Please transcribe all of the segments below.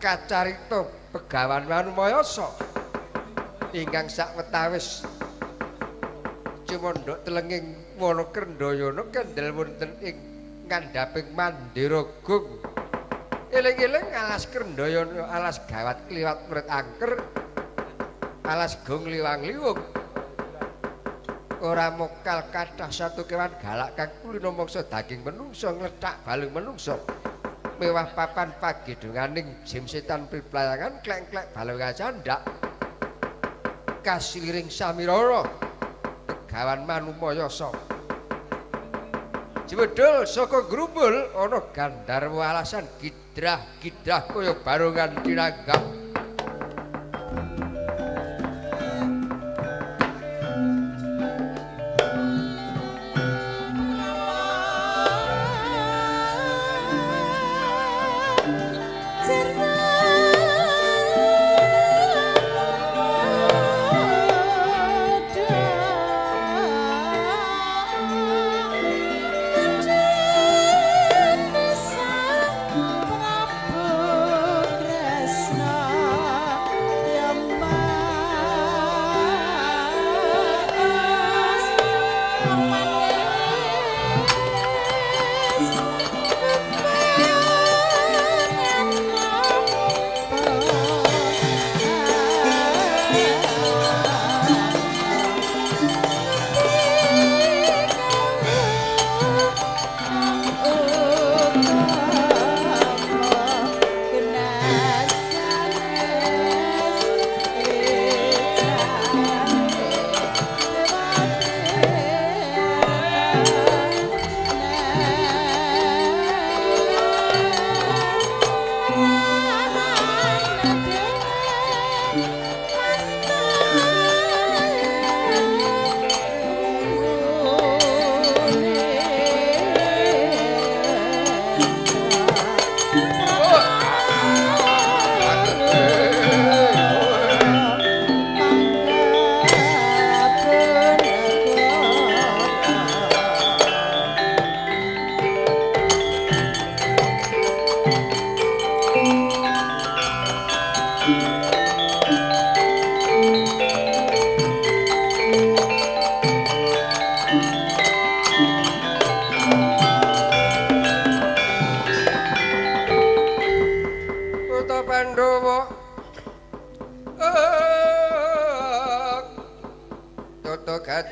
kacarita Begawan Manumayasa ingkang sawetawis cumandha telenging Wanakrendayana kendel wonten ing ngandhaping Mandira Gung. Eling-eling alas Krendayana alas gawat kliwat murid angker alas Gung liwang liwung. Ora mokal kathah satu kewan galak kang kulina mangsa daging menungsa ngletak balung menungsa. Mewah papan pagedunganing jim setan priplayangan klek-klek balung candak. Kasiliring samirara Begawan Manumayasa. Jebedul saka grumbul ana Gandharwa alasan gidrah-gidrah kaya barongan tinanggap.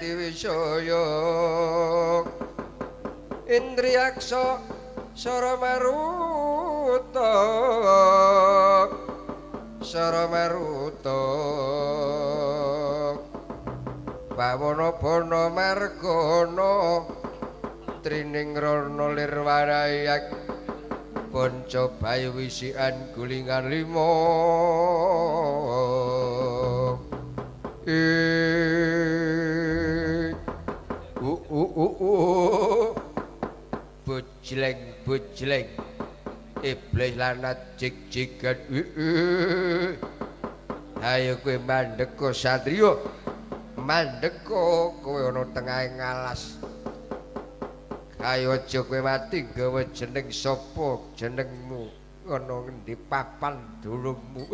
Wisaya Indriyaksa Saramaruta Bawana Bana Margana Trining Rana Lirwarayak Panca Bayu Wisikan Gulingan Lima Bujleng iblis lanat jig-jigan ayo kowe mandeka satriya mandeka kowe ana tengahing alas ayo aja kowe mati gawa jeneng sapa jenengmu ana ngendi papan dulungmu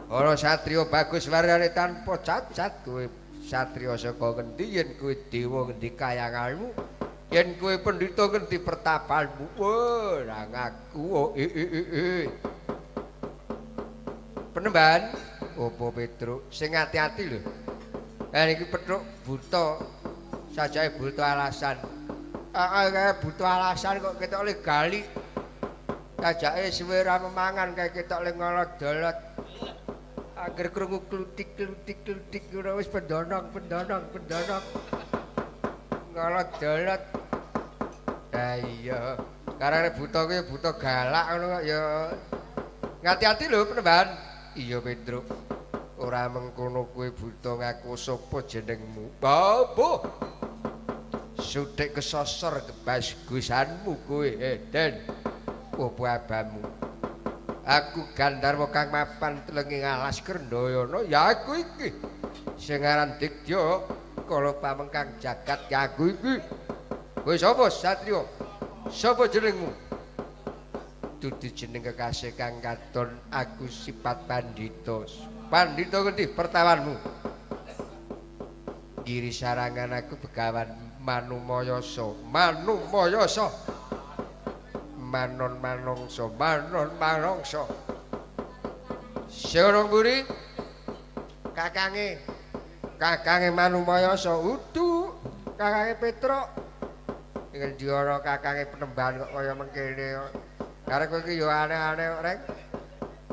ana satriya bagus waryane tanpa cacat kowe satriya saka ngendi yen kowe dewa ngendi kayanganmu yen kowe pendhita ngendi pertapanmu ora ngaku Penemban opo Petruk sing ati-ati lho niki Petruk buta sajae buta alasan buta alasan kok ketok le gali sajake suwe ra memangan kae ketok le ngolot-dolot agar krungu klutik ora wis pendonong ngolot-dolot iya karane buta kuwi buta galak ngono kok ya ngati-ati lho Penemban iya Petruk ora mengkono kowe buta ngaku sapa jenengmu apa sutik kesosor kebas gusanmu kowe Den opo abamu aku Gandharwa kang mapan telenging alas Krendayana ya aku iki sing aran Digya kala pamengkang jagat ya aku iki kowe sapa satriya sapa jenengmu dudu jeneng kekasih kang katon aku sifat pandhita. Pandhita ngendi pertawanmu? Giri sarangan aku begawan Manumayasa. Manumayasa. Manon manungsa, manon manungsa. Sing mburi kakange Manumayasa udu kakange Petruk. Ngendi ana kakange Penemban kok kaya mengkene. Karep kowe iki yo aneh-aneh kok, Reng.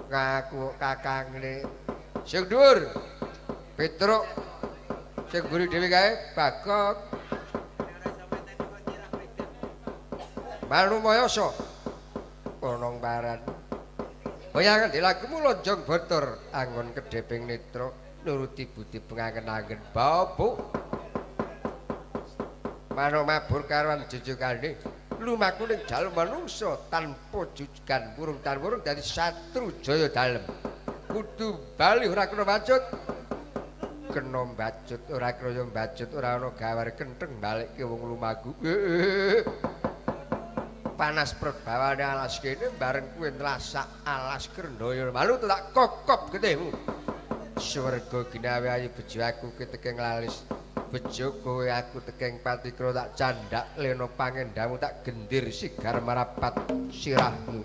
Ngaku kakange sing dhuwur Petruk. Sing mburi dhewe kae Bagong. Manumayasa. Onong paran. Bayangan di lagumu lonjong botor angon kedheping netra nuruti budi pengangen-angen babuk. Mano mabur karuan jujukane lumaku ning jalem manungsa tanpa jujugan burung tan burung dadi satru jaya dalem. Kudu bali ora kena bacut. Kena bacut ora kraya bacut ora ana gawar kenteng balikke wong lumaku. Panas perbawane alas kene bareng kuwi nlasak alas Krendaya malu tak kokop getihmu. Swarga ginawe ayu bejo aku ketekeng lalis. Bejo kowe aku tekeng patikra tak candhak lena pangendamu tak gendir sigar marapat sirahmu.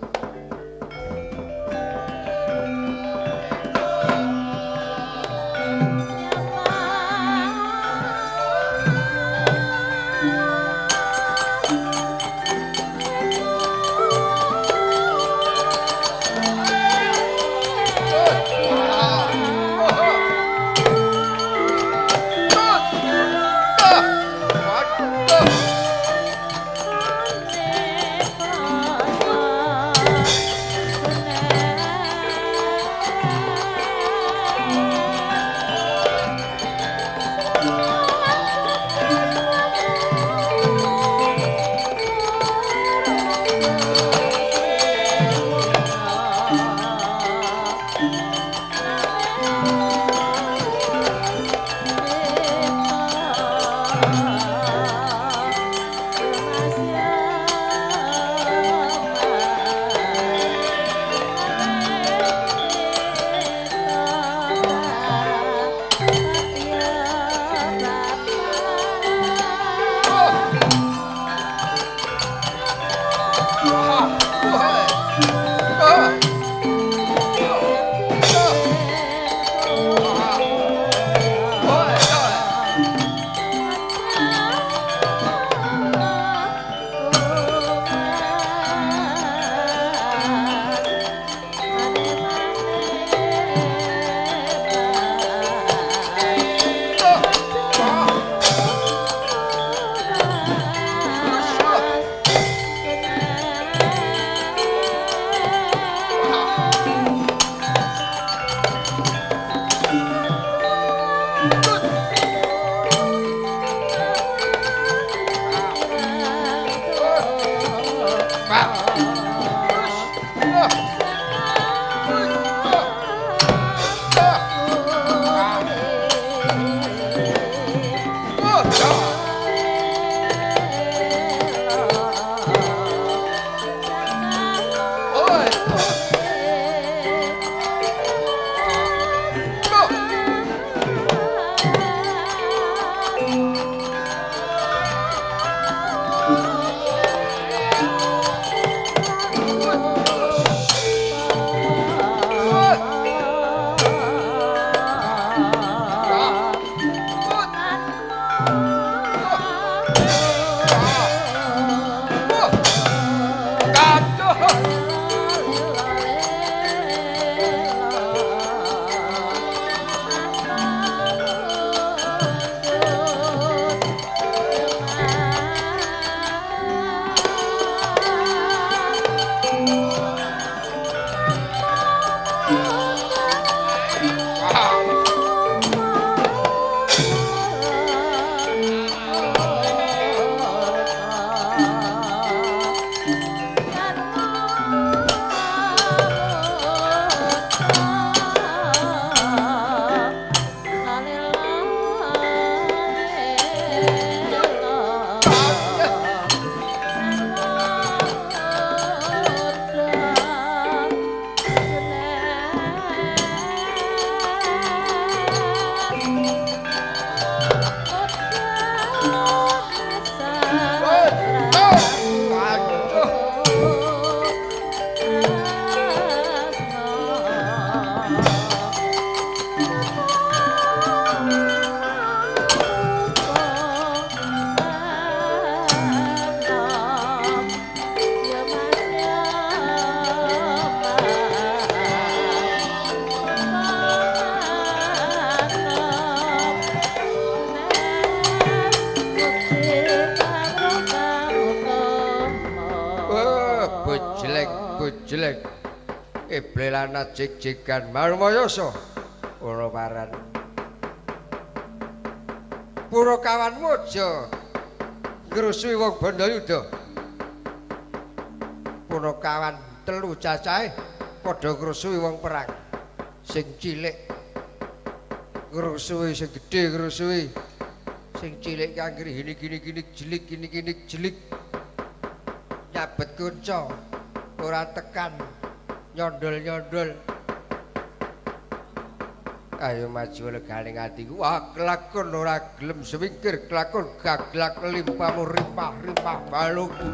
bujleng iblelana jig-jigan marmayasa ora paran pura kawanmu aja ngrusui wong Bandayuda pura kawan telu cacahe padha ngrusui wong perang sing cilik ngrusui sing gedhe ngrusui sing cilik kangger gini jelik gini jelik nyabet kunca ora tekan nyondol ayo maju leganing atiku wah kelakon ora gelem sewingkir kelakon gaglak limpamu rimpah balungku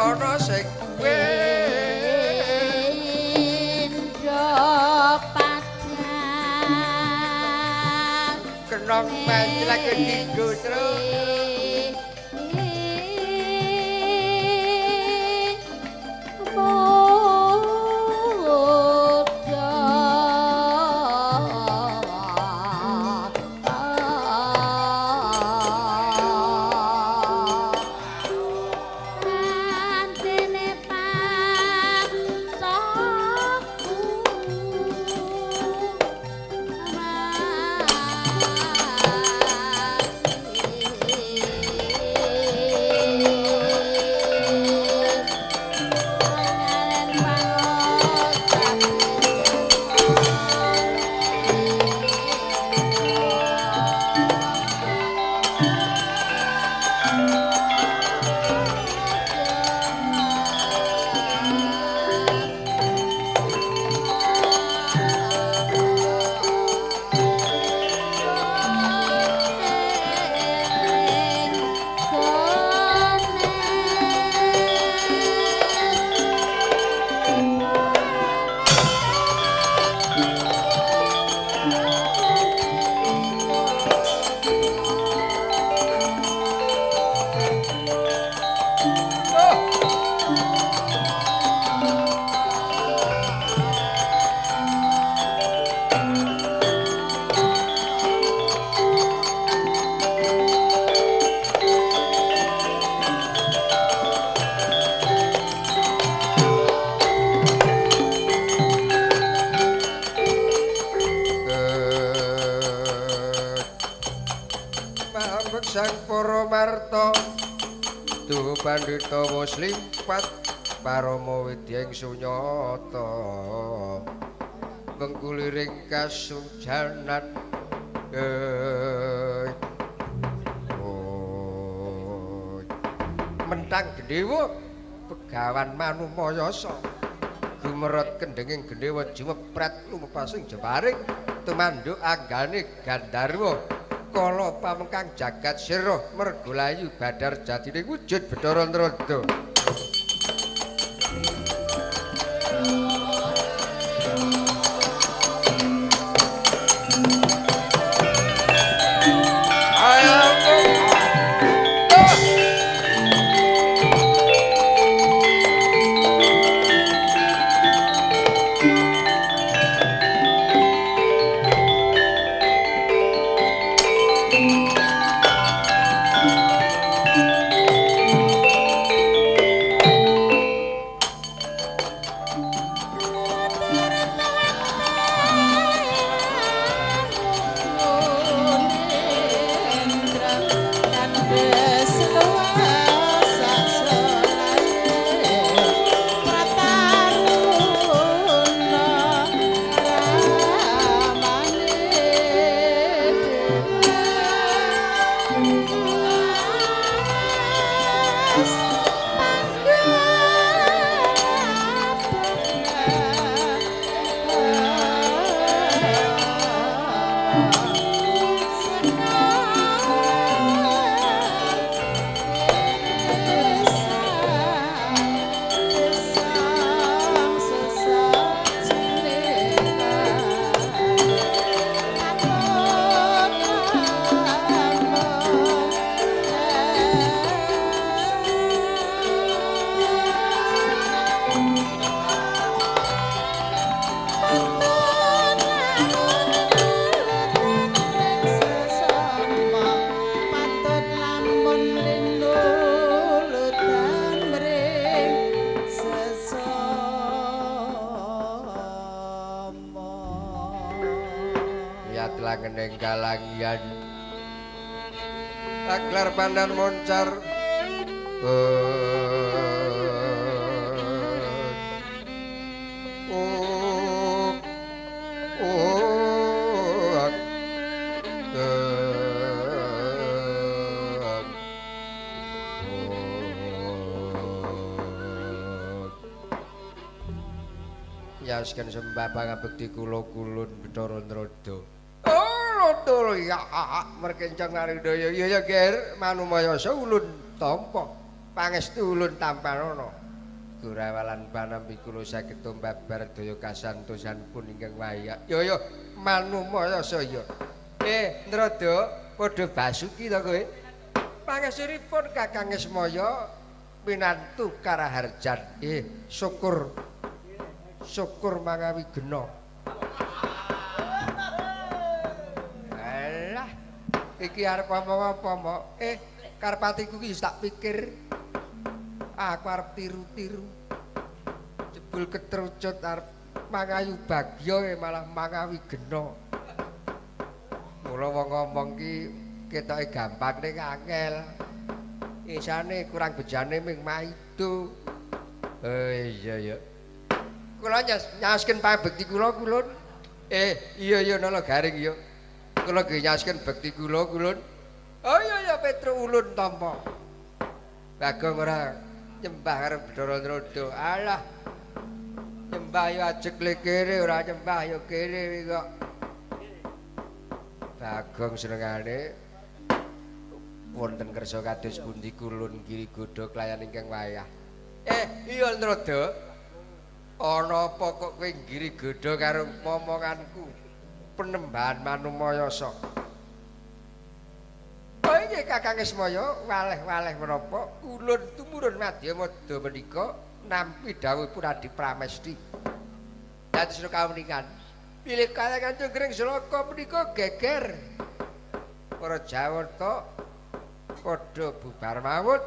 ana sing duwe kenong menclek dinggo terus sang para marta duh pandhita wis lipat parama widyeng sunyata bengkuliring kasujanan mentang gendhewa begawan manumayasa gumerot kendhenging gendhewa jumepret lumepasing jeparing tumanduk anggane Gandharwa kala pamengkang jagat sira mergolayu badar jatine wujud Bathara Narada langeneng kalangian taklar pandan moncar Yasken sembah pangabekti kula kulun Bathara Narada. Narada ya merkencang naridaya ya ya Ger manumayasa ulun tampa pangestu ulun tampanana. Gurawalan panampi kula saged tumbabar daya kasantosanipun ingkang wayah. Ya manumaya saya. Nrada padha basuki to kowe. Pangesuripun Kakang Ismaya pinantu Karaharjan. Syukur mangawi gena. Alah, iki arep omong apa, Mbok? Karepatiku iki tak pikir. Aku arep tiru-tiru. Jebul ketrucut arep mangayu bagya malah mangawi gena. Mula wong ngomong ki ketoke gampang ning angel. Isane kurang bejane ming maido. Iya. Kula nyaosken pabekti kula kulun. Iya nala garing ya. Kula nggih nyaosken bekti kula kulun. Oh iya Petro ulun tampa. Bagong ora nyembah karo Bathara Nrada. Alah. Nyembah yo ajeg le kere ora nyembah yo kere kok. Bagong senengane wonten kersa kados pundi kulun Giri Godhog layan ingkang wayah. Iya Nrada. Ana apa kok kowe Giri Godhog karo momonganku Penembahan Manumayasa? Oh iya Kakang Ismaya waleh-waleh menapa ulun tumurun Madyamada menika nampi dawuhipun Adi Pramesti. Dados kawuningan pilih kalangan Jenggring Selaka menika geger. Para Jawata padha bubar mawut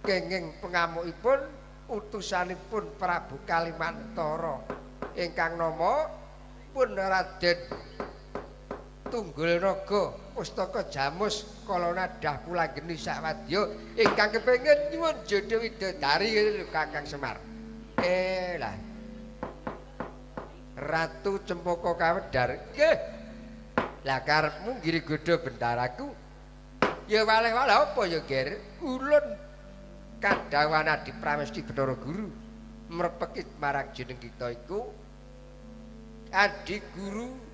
kenging pengamukipun utusanipun Prabu Kalimantara ingkang nama pun Raden Tunggul Naga Pustaka Jamus kala nadah pulanggeni sawadya ingkang kepengin nyuwun jodho widodari lho Kakang Semar. Lah Ratu Cempaka Kawedar. Nggih. Lah karepmu Giri Godhog bendaraku. Ya waleh-waleh apa ya, Ger? Ulun kadhawan Adi Pramesti Bathara Guru mrepeki marang jeneng kita iku Adi Guru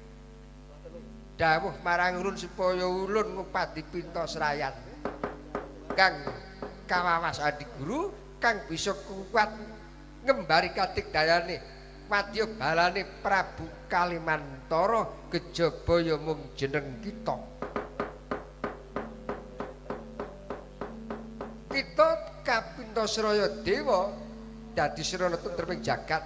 dawuh marang ulun supaya ulun ngupadi Pintasrayan kang kawawas Adi Guru kang bisa kuat ngembari katigdayane wadya balane Prabu Kalimantara kejaba ya mung jeneng kita. Kita Kapintasraya Dewa dadi srana tentreming jagat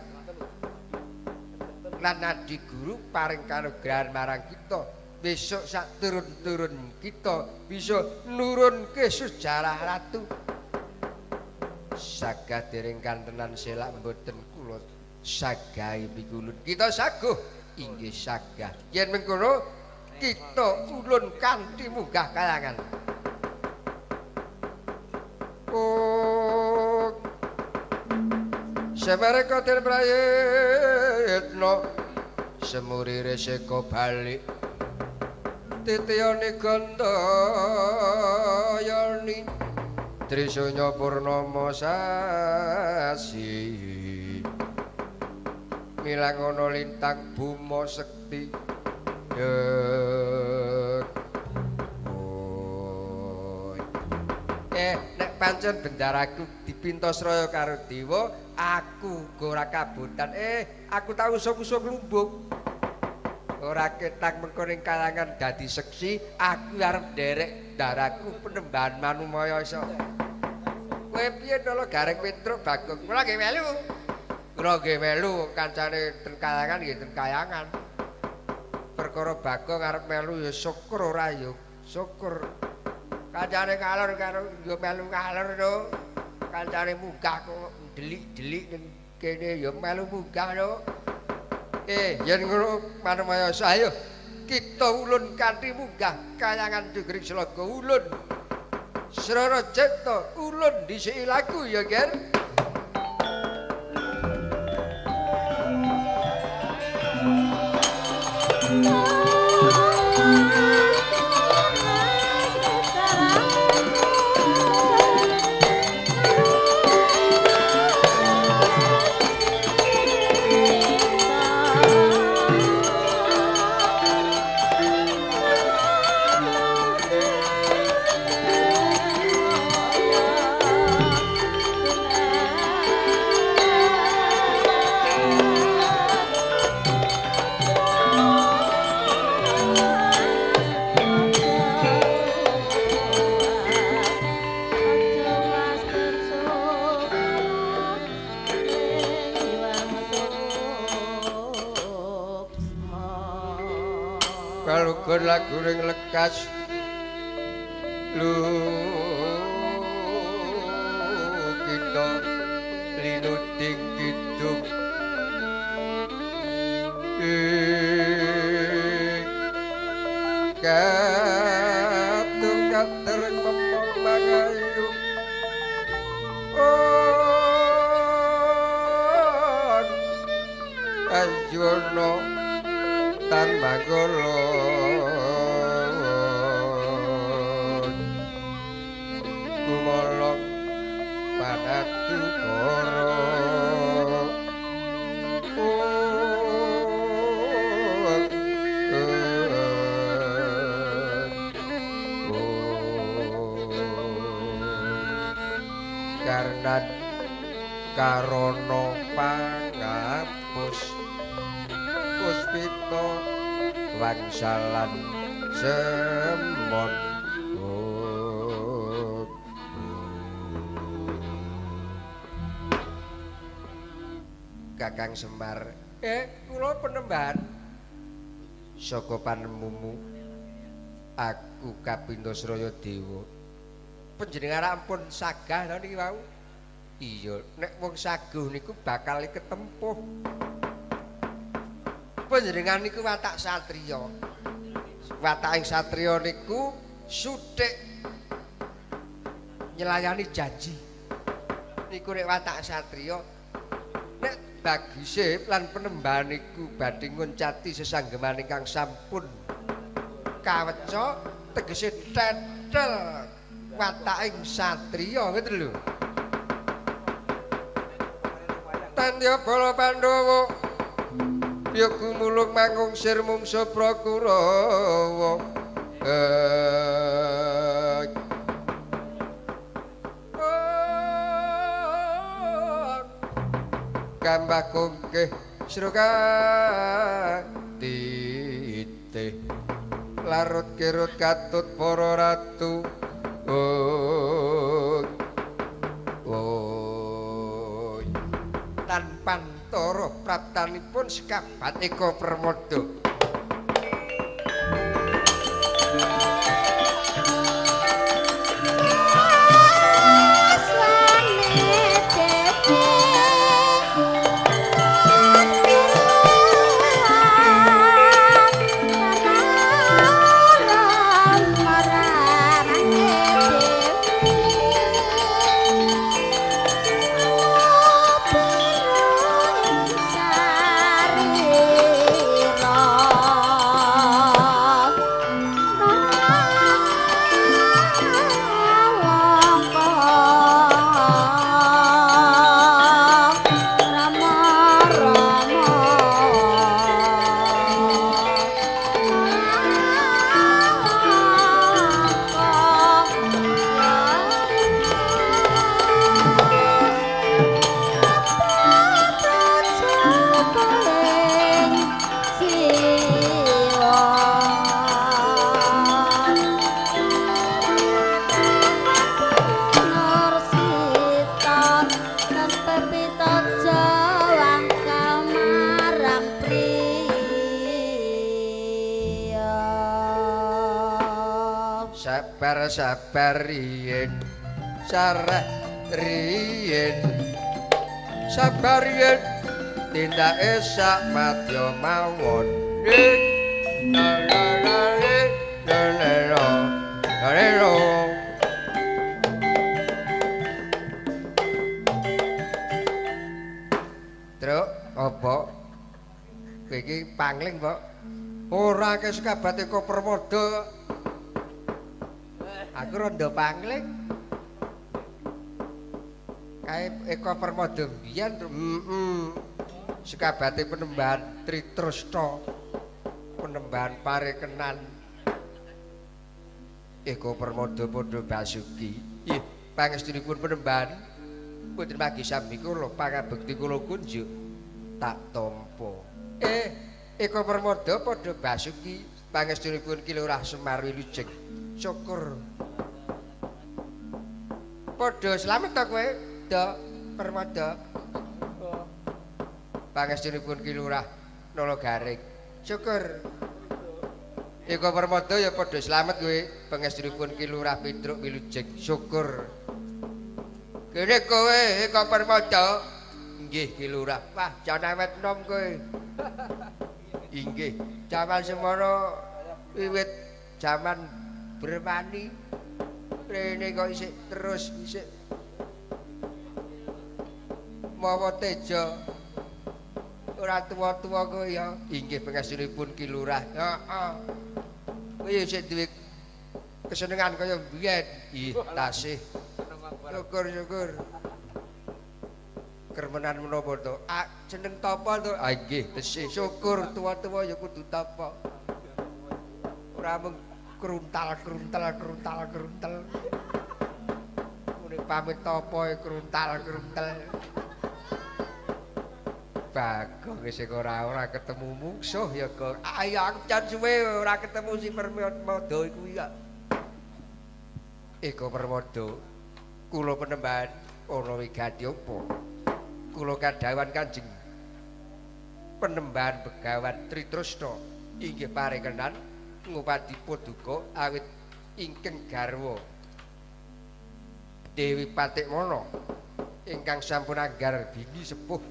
lan Adi Guru paring kanugrahan marang kita besok sak turun-turun kita bisa nurunke sejarah ratu sagadering kantenan selak mboten kula sagahi pikulun kita saguh inggih sagah yen mengkono kita ulun kanthi munggah kayangan. Semereka ten prayitna semurire seka balik titiyane gandayani Trisanya Purnama sasi milangono lintang Buma Sekti nek pancen bendaraku dipintasraya karo dewa aku ora kabotan aku tau usuk-usuk lumbung ora ketang mengko ning kalangan dadi seksi aku arep nderek daraku Penembahan Manumayasa. Kowe piye nolo Gareng Petruk Bagong? Kula nggih melu kancane ten kalangan nggih ten kayangan. Perkara Bagong arep melu ya syukur ora ya syukur. Kancane ngalor karo ya melu ngalor to. Kancane munggah kok delik-delik ning kene ya melu munggah to. Yen ngono Manumayasa ayo kita ulun kanthi munggah kayangan Jenggring Selaka ulun. Srana cipta ulun dhisiki lagu ya, Ger. saluring lekas lu kita linuting kidung katung katereng memong mangayu Anjono tan manggolon kumolong panatu koro karnan karono pangapus puspito wangsalan semon Kakang Semar kula penemban saka panemumu aku kapindho Sraya Dewa panjenengan ampun sagah lho niki wau iya nek wong saguh niku bakal ketempuh panjenengan niku watak satriya wataking satriya niku suthik nyelayani janji niku nek watak satriya nek baguse lan penembahan niku badhe ngoncati sesanggeman ingkang sampun kaweca tegese tetel wataking satriya ngoten lho Tandya Bala Pandhawa ya gumulung manggung sir mungsa Prakurawa Gambah kongkeh sira titih larut kirut katut para ratu tanpa Toro praptanipun sekabat Eka Permada sabar riyen sareh riyen sabar riyen tindake sak madya mawon la la la la la la Truk apa kowe iki pangling kok ora kesekabat Eka Permada aku rondo pangling kae Eka Permada mbiyen sekabate penembahan Tritrusna penembahan Parekenan Eka Permada padha Basuki nggih pangestunipun penembahan mboten magi sami kula pangabekti kula kunjuk tak tampa Eka Permada padha Basuki pangestunipun Ki Lurah Semar Wilujeng syukur padha slamet ta kowe Da Permada pangestunipun Ki Lurah Nala Garing syukur Eko Permada ya padha slamet kowe pangestunipun Ki Lurah Petruk Wilujeng syukur. Kene kowe Eko Permada. Nggih Ki Lurah. Wah, jan awet nom kowe. Inggih, jaman semono wiwit jaman bermani rene kok isih terus isih mawa teja ora tuwa-tuwa kowe ya. Inggih pangestunipun Ki Lurah. Heeh. Kowe isih duwe kesenengan kaya biyen. Ih, tasih. Syukur-syukur. Kermenan menapa to? Ah, jeneng tapa to? Ah nggih, tesih syukur tuwa-tuwa ya kudu tapa. Ora mung kruntal. Mune pamit tapa e kruntal. Bagong sing ora ketemu mungsuh ya kok. Ayo aku jan suwe ora ketemu si Permada iku ya. Eko Permada, kula Penemban ana wigati apa? Kula kadhawan Kanjeng Penemban Begawan Tritrusna inggih paringenan ngupadi paduka awit ingkang garwa Dewi Patikmana ingkang sampun anggar bini sepuh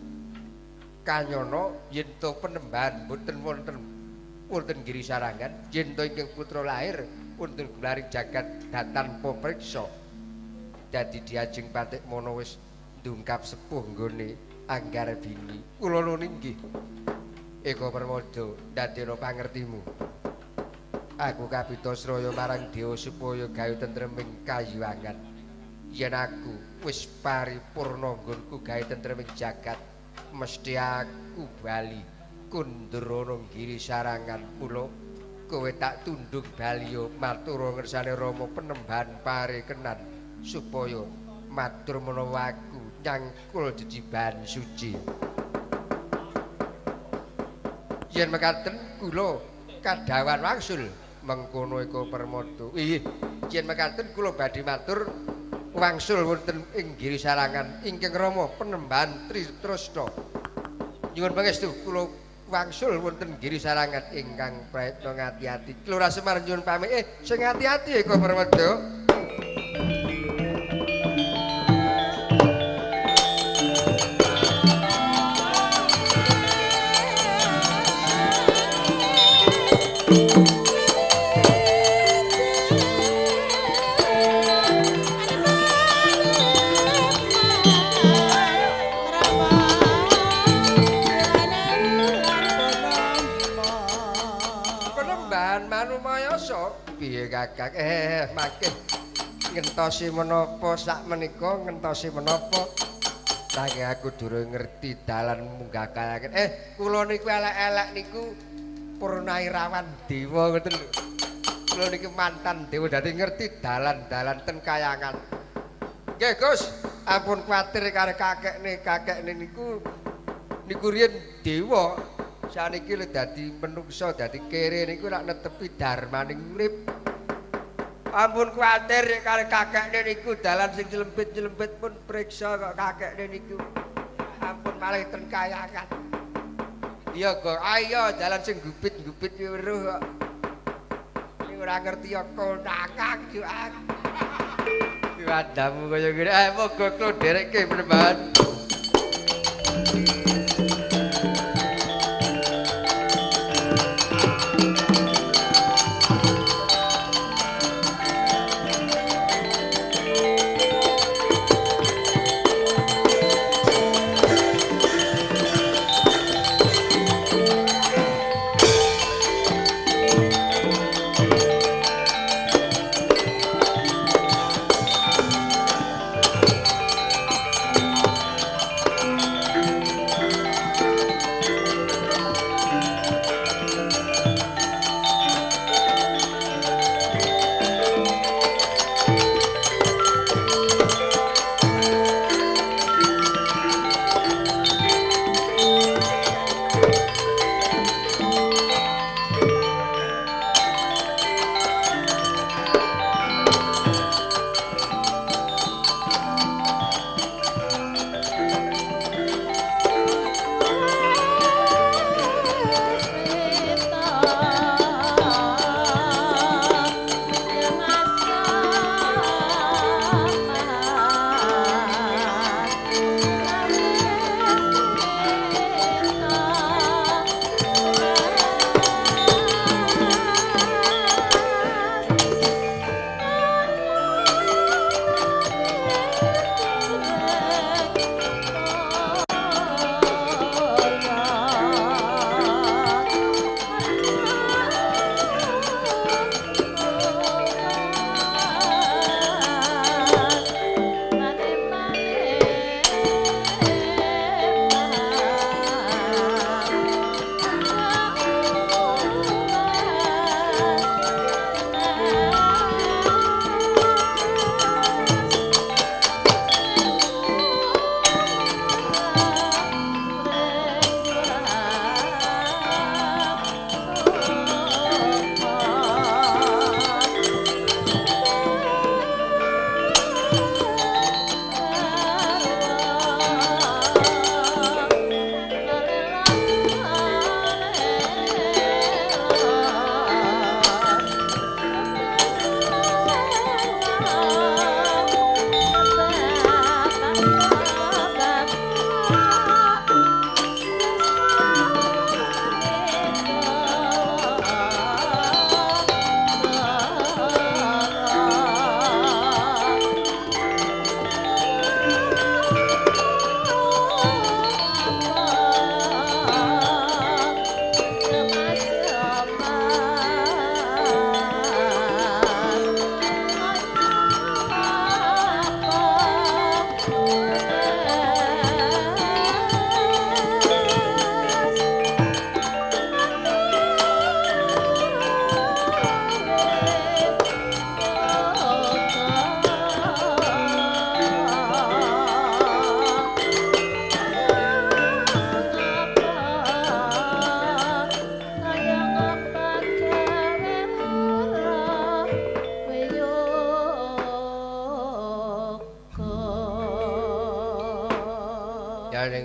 kanyana yen to Penemban boten wonten giri sarangan yen to ingkang putra lahir wonten gularing jagat datan papriksa dadi diajeng Patikmana wis ndungkap sepuh nggone Anggarabini. Kula nuwun inggih. Eko Permada ndadekno pangertimu. Aku kapitasraya marang Dewa supaya gawe tentreming kayuwangan. Yen aku wis paripurna nggonku gawe tentreming jagat, mesti aku bali kundur ana giri sarangan. Mula kowe tak tunduk bali matur ngersane Rama Penemban parekenan supaya matur menawa aku nyangkul jejiban suci. Yen mekaten kula kadhawan wangsul mengkono Eko Permada. Nggih, yen mekaten kula badhe matur wangsul wonten ing giri sarangan ingkang Rama Penemban Tritrusna. Nyuwun pangestu kula wangsul wonten giri sarangan ingkang praetna ngati-ati. Kelurahan Semar nyuwun pamit. Sing ati-ati Eko Permada. Piye Kakang? Mangke ngentosi menapa sakmenika ngentosi menapa? Nanging aku durung ngerti dalan munggah kayaken. Kula niku elek-elek niku Purnairawan Dewa ngoten lho. Kula niki mantan dewa dadi ngerti dalan-dalan ten kayangan. Nggih Gus, ampun kuwatir karo kakekne niku riyen dewa. Saniki lho dadi menungsa dadi kere niku rak netepi darmaning urip. Ampun kuwatir karo kakekne niku dalan sing celempit-celempit pun priksa kok kakekne niku. Ampun malih ten kayangan. Iya kok, ayo dalan sing gupit-gupit weruh kok. Ini ora ngerti ya konangan yo aku. Wadamu kaya ngene. Moga kula derekke Penemban.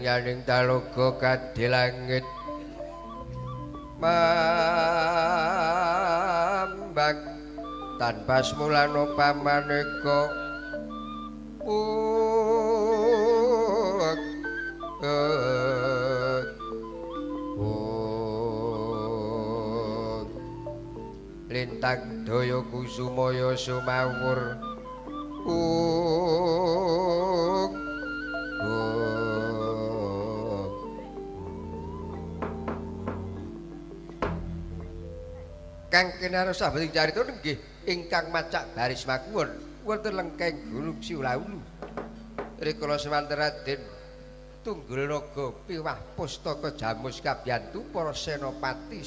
yaning taloga kadhe langit mambak tanpa semulana pamaneka lintang daya kusumaya sumawur Kang kinaros sabeting carita nggih ingkang macak baris makuwun wonten lengkeng Gunung Siulaulu. Rikala semanten Raden Tunggulnaga piwah pustaka Jamus kabiyantu para senopati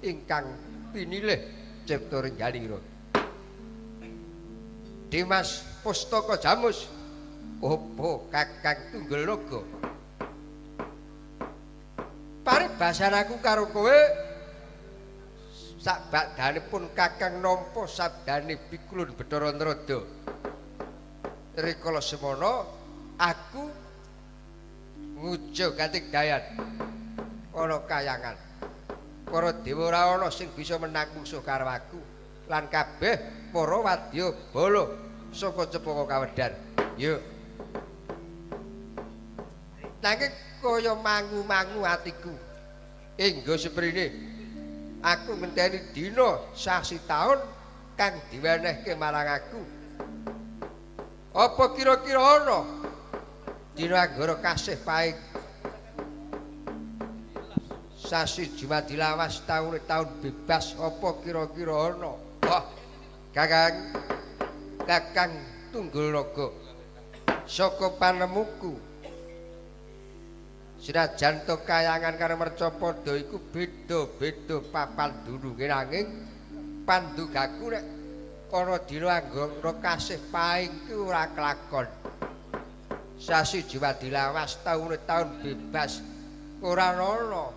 ingkang pinilih cipta Renggalira. Dimas Pustaka Jamus, opo Kakang Tunggulnaga? Paribasan aku karo kowe sakbadhanipun Kakang nampa sabdane Pikulun Bathara Narada. Rikala semana aku nguja Katigdayan ana kayangan. Para dewa ora ana sing bisa menang mungsuh karo aku lan kabeh para wadya bala saka Cepaka Kawedar. Yo. Nanging kaya mangu-mangu atiku. Engga seprene aku ngenteni dina sasi taun kang diwenehke marang aku. Apa kira-kira ana dina anggara kasih paing sasi Jumadilawas taun bebas apa kira-kira ana? Wah, Kakang Tunggulnaga saka panemuku senajan to kayangan karo Mercapada iku beda-beda papandununge nanging pandugaku nek ana dina anggara kasih paing ki ora kelakon. Sasi Jumadilawas taun bebas ora ana.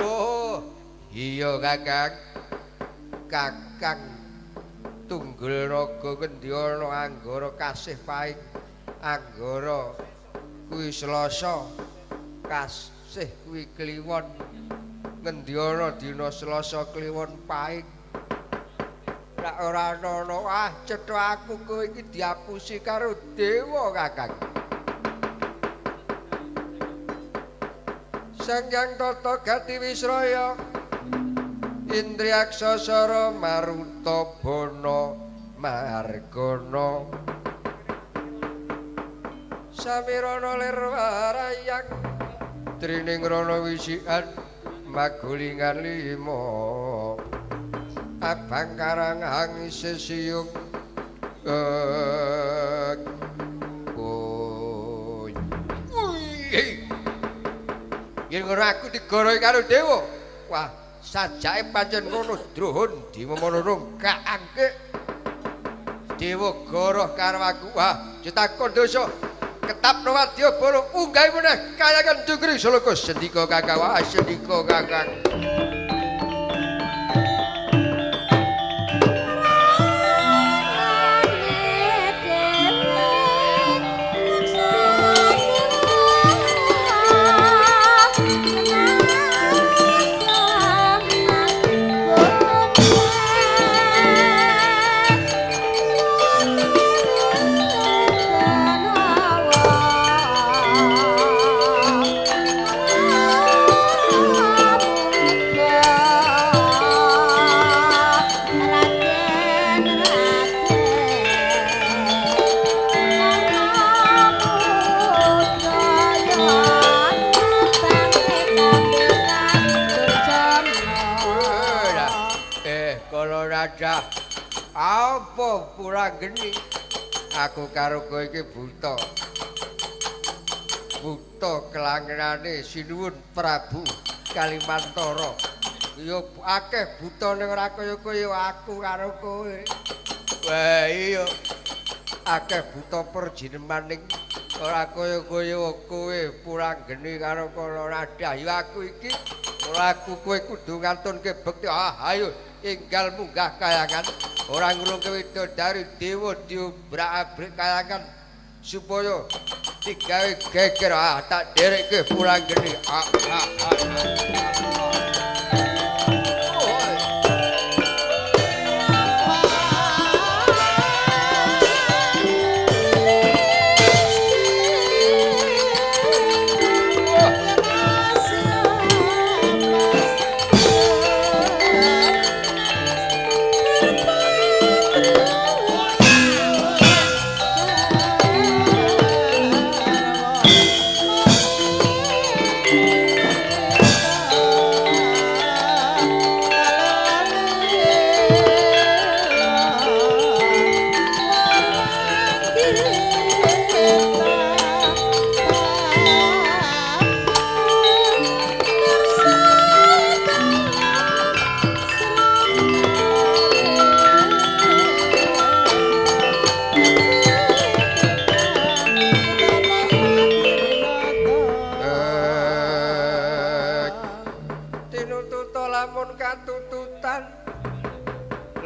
Oh, iya Kakang Tunggulnaga ngendi ana anggara kasih paing. Anggara kuwi Selasa, kasih kuwi Kliwon. Ngendi ana dina Selasa Kliwon paing. Nek ora ana ah cetha aku kowe iki diapusi karo dewa Kakang. Sanghyang Tata Gati Wisraya Indriyaksasara Marutabana Margana samirana lir warayang trining rana wisikan magulingan lima abang karang hang sesiyung yen ngono aku digorohi karo dewa wah sajake pancen ngono drohon dimemono kaangke dewa goroh karo aku wah cetakon dosa ketapno wadya bala unggah meneh kayangan Dungri Salaka sendika Kakang wah sendika Kakang apa pura geni aku karo kowe iki buta kelangenane sinuwun Prabu Kalimantara ya akeh buta ning ora kaya kowe aku karo kowe wah iya akeh buta perjinemaning ora kaya kowe pura geni karo kala radah ya aku iki aku kowe kudu ngantunke bekti ayo enggal munggah kayangan ora ngulungke widodari dewa diobrak-abrik kayangan supaya digawe geger tak derekke pulang geni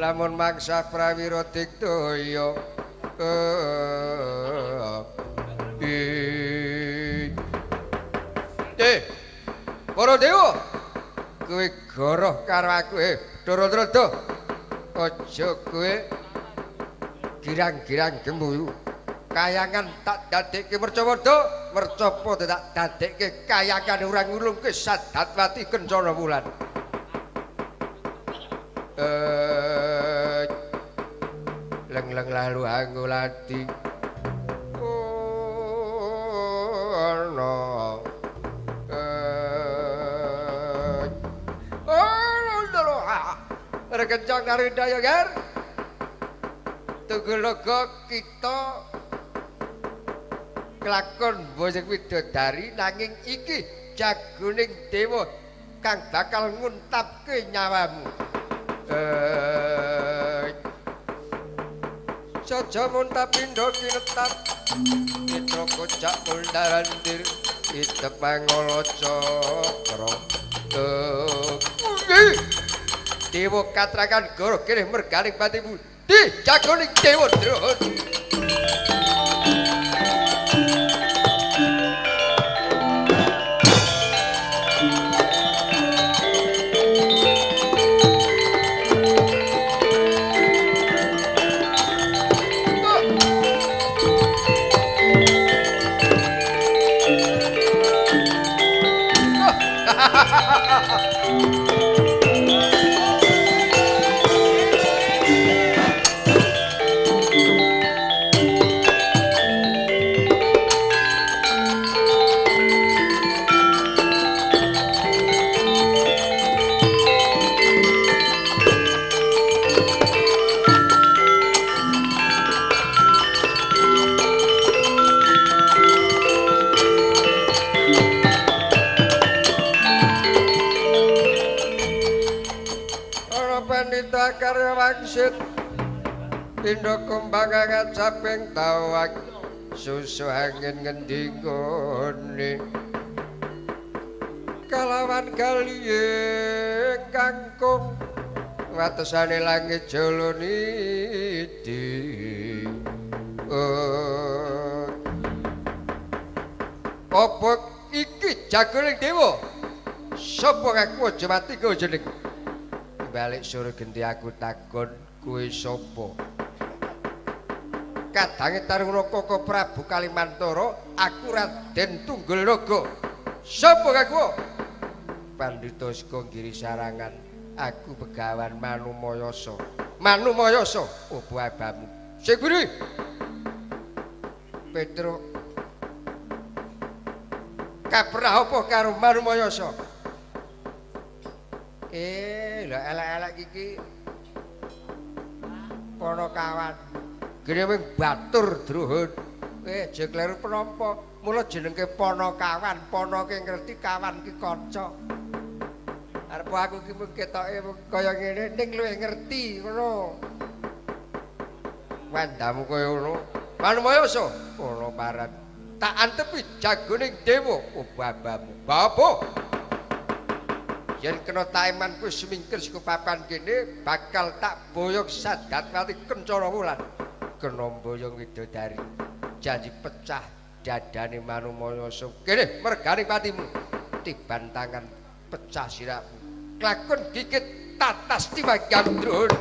lamun mangsa prawira digdaya para dewa kowe goroh karo aku Dorodrada aja kowe girang-girang gembuyu kayangan tak dadekke mercapada tak dadekke kayangan ora ngulungke Sadatwati Kencana Wulan leng-leng lalu anggulati kencang kari daya ger tunggu logo kita kelakon bojeng widodari nanging iki jagoning dewa kang bakal nguntapke nyawamu saja muntap pindho kinetap mitra kocak muldarandir itepang ngolocokro dewa katrakan goro kene merganing patimu di jagoning dewa drohon wangsit pindha kumbang ngajaping tawak susu angin ngendi nggone kalawan kaliye kangkung watesane langit jolonidi apa iki jagoning dewa sapa ngaku aja mati kok jeneng balik sore genti aku takon kuwi sapa kadange Tarunaka Prabu Kalimantara aku Raden Tunggulnaga sapa ngaku Pandhita Seka Giri Sarangan aku Begawan Manumayasa Manumayasa opo abamu sing buri Petruk kaprah apa karo Manumayasa lha elek-elek iki Panakawan gene wing batur druhun aja kleru penapa mula jenenge Panakawan panake ngerti kawan ki kanca arep aku ki mung ketoke kaya ngene ning luwih ngerti ngono wandamu kaya ngono Manumayasa ana paran tak antepi jagoning dewa babamu bapa yen kena taeman kuwi semingkir saka papan kene bakal tak boyong Sadatwati Kencana Wulan kena boyong widodari janji pecah dadane Manumayasa kene mergane patimu tiban tangan pecah sirahmu klakon gigit tatas tiwagang drun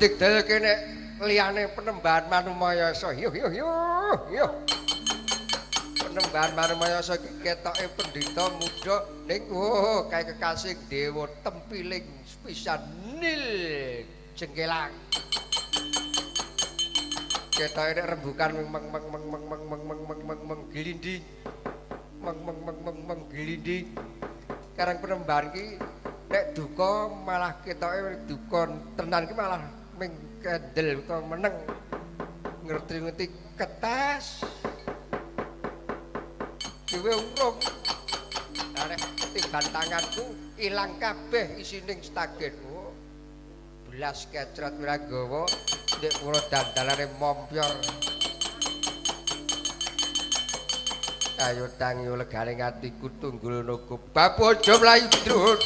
digdaya kene liyane Penembahan Manumayasa yo Penembahan Manumayasa iki ketoke pendhita muda ning kae kekasih dewa tempiling pisan nil jengkelang ketoke nek rembukan meng glinding meng glinding karang Penembahan ki nek duka malah ketoke duka tenan ki malah ming kendel utawa meneng ngerti-ngerti ketes dhewe urung arek tiban tanganku ilang kabeh isining stagen belas kecret wiragawa ndek kula dandalane mompyor ayo tangi legane atiku Tunggulnaga bab aja mlayu drut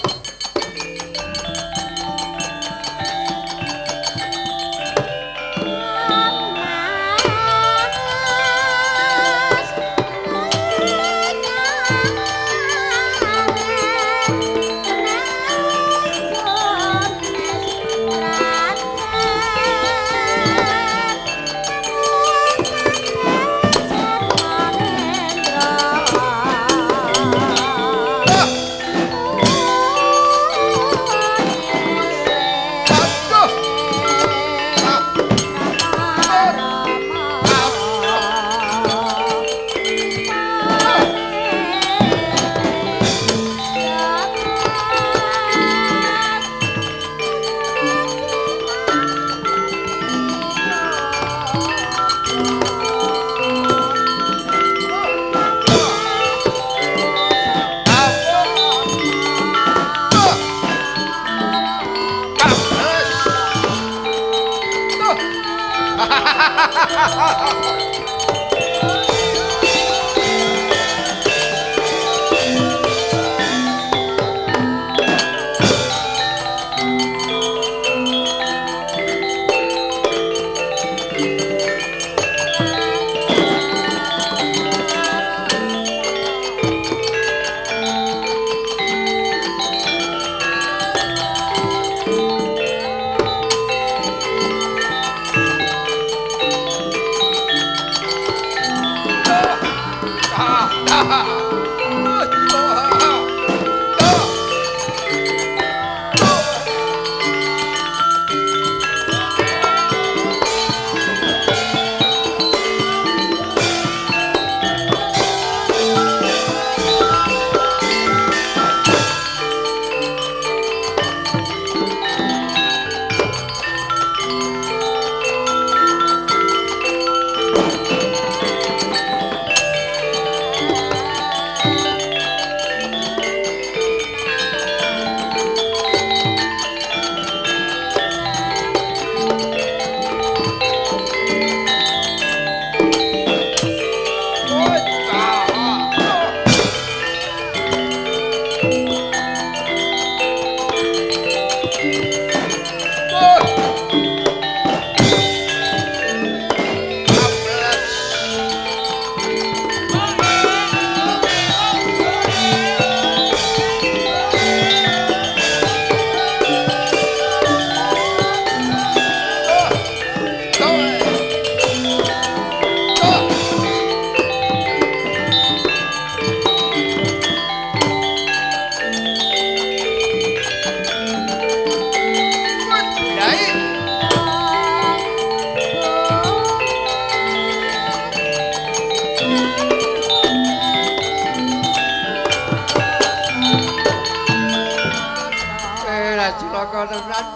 Saka tenan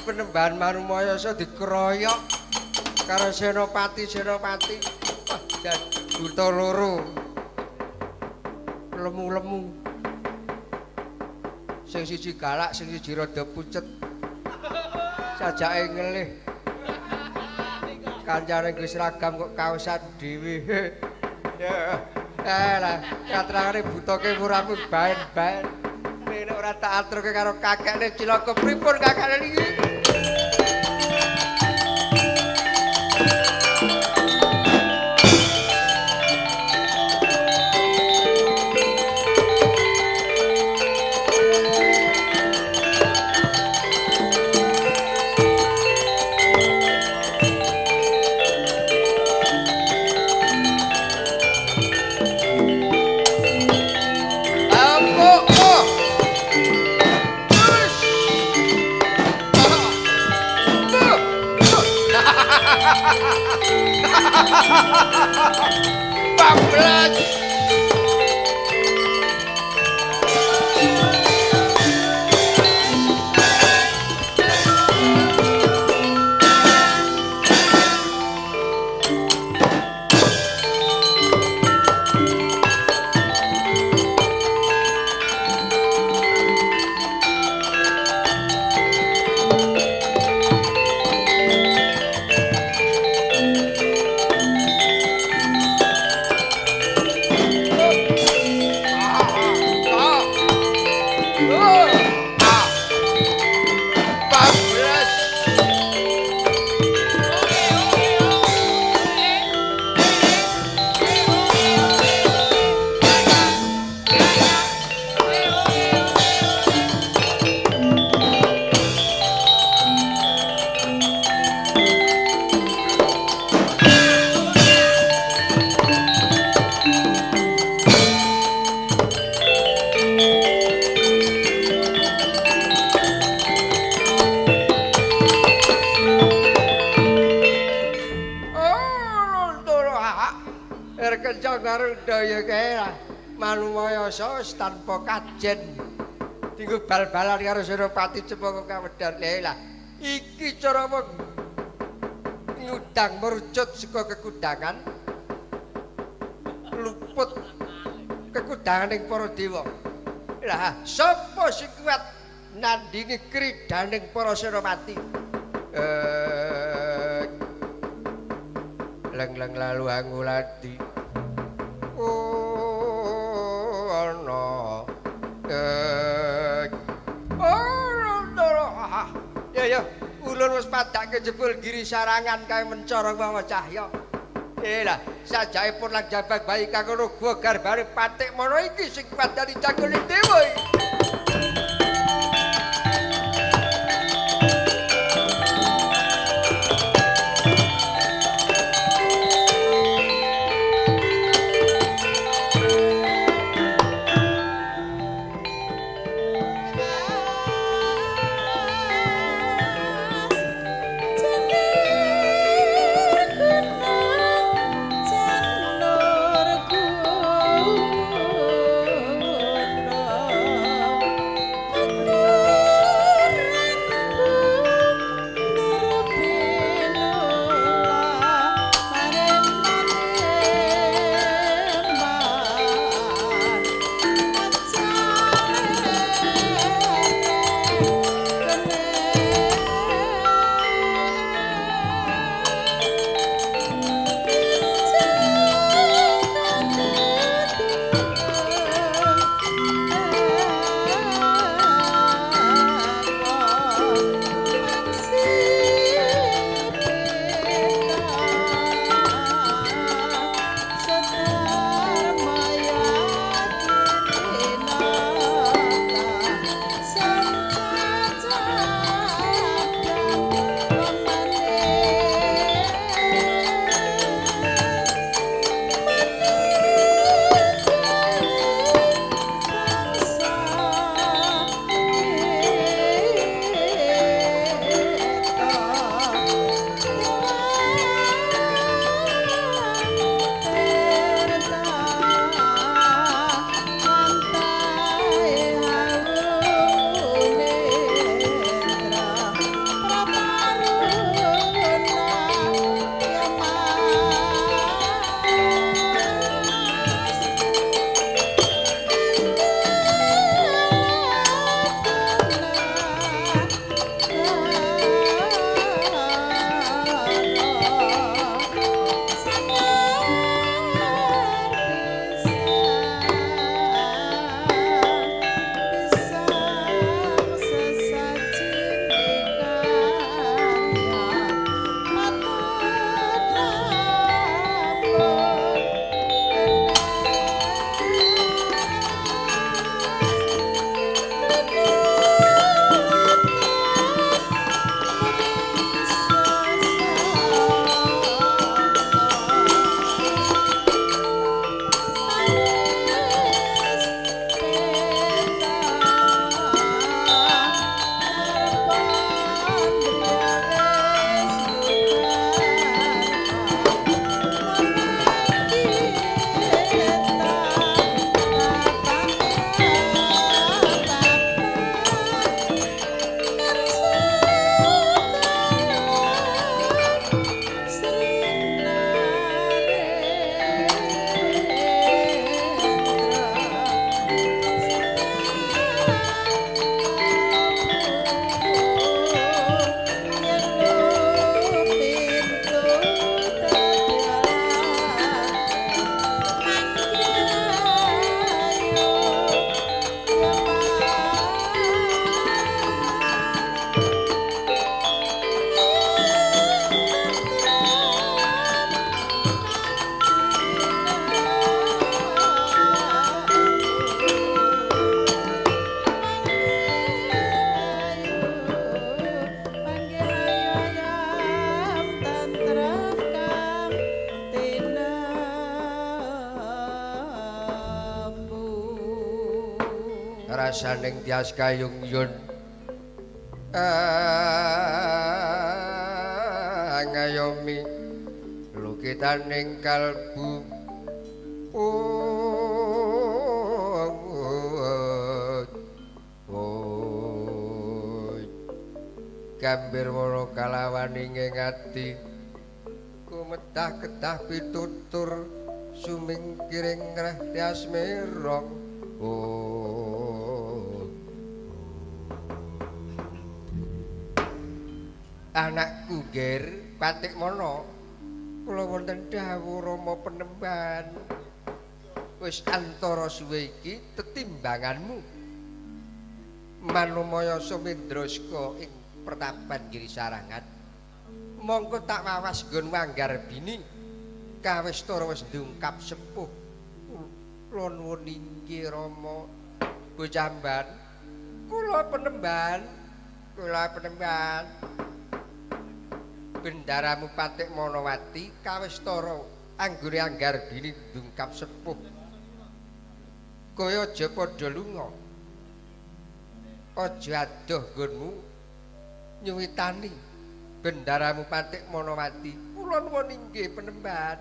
Penembahan Manumayasa dikeroyok karo Senopati. Wah, buta loro. Lemu-lemu. Sing siji galak, sing siji rada pucet. Sajake ngelih. Kancane nggo seragam kok kaosan dhewe. Ya. Lah, katrangane butoke muramu baen-baen. Nek ora tak aturke karo kakekne cilaka pripun kakekne iki? Bablas. Manumayasa tanpa kajen dinggo bal-balan karo Senopati Cempaka Kawedan. Lah iki cara ngudang merucut saka kekudangan luput kekudanganing para dewa. Lah sapa sing kuat nandingi kridaning para Senopati? Leng-leng lalu anguladi. Ya ulun wis padake jebul giri sarangan kae mencara mawa cahya. Lah sajake pun lang jabag bayi kang ngono gua garbane patik mono iki sing kuat dari jagone dewa iki. rasaning tias kayung yun ngayomi lukitaning kalbu gambir wono kalawaning ing ati kumetah ketah pitutur sumingkiring reh tias merong anakku ger Patik Mono kula wonten dawuh Rama Penemban wis antara suwe iki tetimbanganmu manumaya Sumindraska ing Pertapan Giri Sarangan mongko tak wawas nggon Manggar Bini kawistara wis ndungkap sepuh kula nuwun inggih Rama Bocamban kula Penemban bendaramu Patik Monowati kawistara anggone Anggar Bini ndungkap sepuh kaya aja padha lunga aja adoh nggonmu nyuwitani bendaramu Patik Monowati kula nuwun inggih Penemban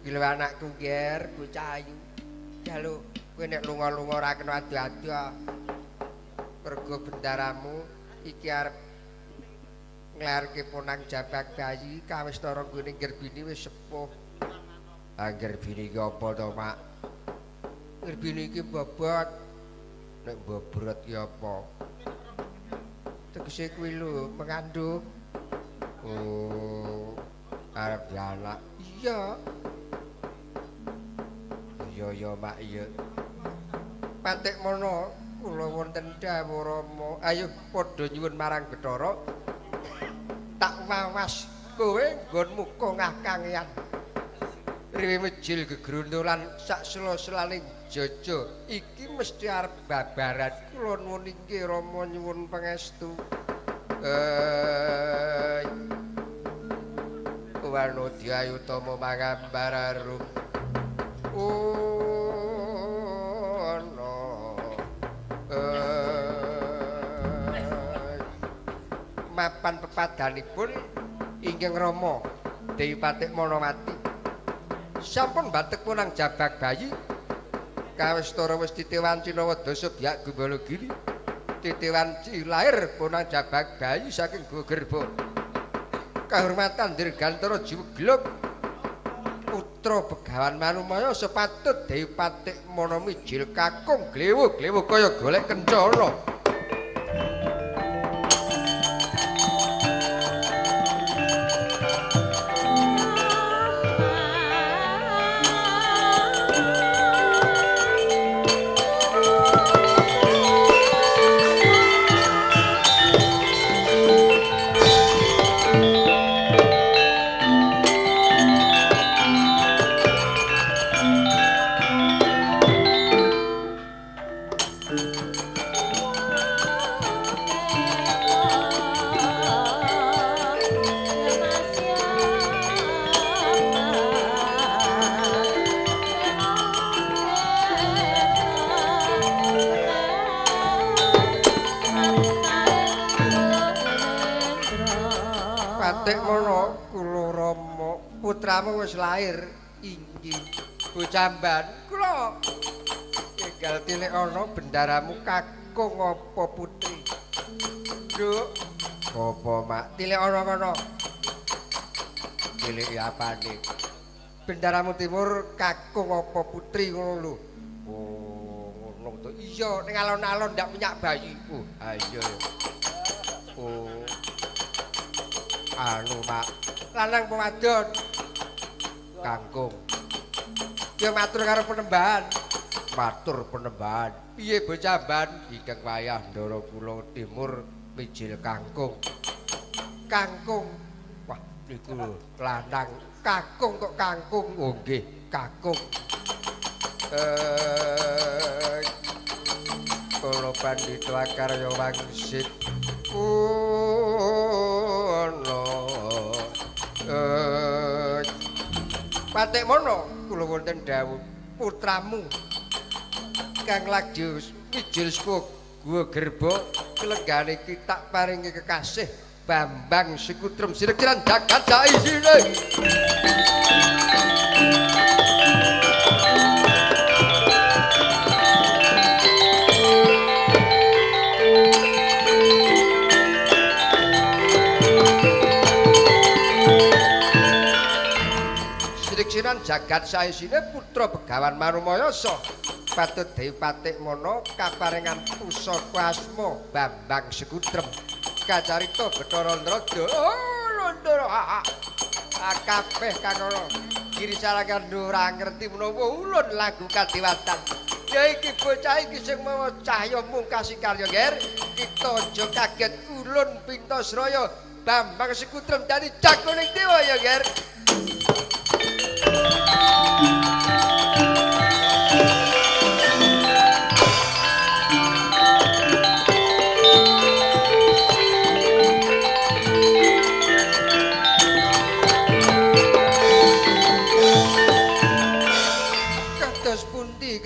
gila anakku ger bocah ayu ya lho kowe nek lunga-lunga ora kena adu-adu mergo bendaramu iki arep nglarke ponang Jabak Bayi kawistara nggone Gerbini wis sepuh Gerbini iki apa to Mak Gerbini iki bobot nek bobrot ki apa tegese kuwi lho mengandung arep anak iya Mak iya Patik Mono kula wonten dawuh Rama ayo padha nyuwun marang Bathara tak wawas kowe nggonmu kongah kangean riwi mejil gegruntulan sak sela-selaning jaja iki mesti arep babaran kula nuwun inggih Rama nyuwun pangestu Wanodya Utama Mangambararum mapan pepadanipun inggih Rama Dewi Patik Monowati sampun batek punang Jabak Bayi kawistara wis titiwanci Nawadasa Biak Gumbalagiri titiwanci lair punang Jabak Bayi saking Gogerba kahormatan Dirgantara Jiwegluk putra Begawan Manumaya sepatut Dewi Patik Mono mijil kakung glewu-glewu kaya golek kencana Patik Mono kula Rama putramu wis lair inggih Bocamban kula enggal tilik ana bendaramu kakung apa putri Nduk apa Mak tilik ana kono tilik apane bendaramu timur kakung apa putri ngono lho ngono to iya ning alon-alon ndak minyak bayi ayo anu Mak lanang pewadon kangkung ya matur karo Penemban piye Bocamban ingkang wayah Ndara kula timur mijil kangkung wah niku lho lanang kakung kok kangkung nggih kakung kula pandhita Akarya Wangsit Patik Mono kula wonten dawuh putramu kang lajeng Ijilku gua gerbo kelenggane iki tak paringi kekasih Bambang Sekutrem Sirek-siran jagat saisine. Sirek-siran jagat saisine putra Begawan Marumayasa patut Dewi Patik Mono kaparingan pusaka asma Bambang Sekutrem kacarita Bathara Ndrada Londra kabeh kang ana kiri sarangan ora ngerti menawa ulun lagu kadewatan ya iki bocah iki sing mawa cahya mungkasi karya nger kita aja kaget ulun Pintasraya Bambang Sekutrem dadi jagoning dewa ya nger.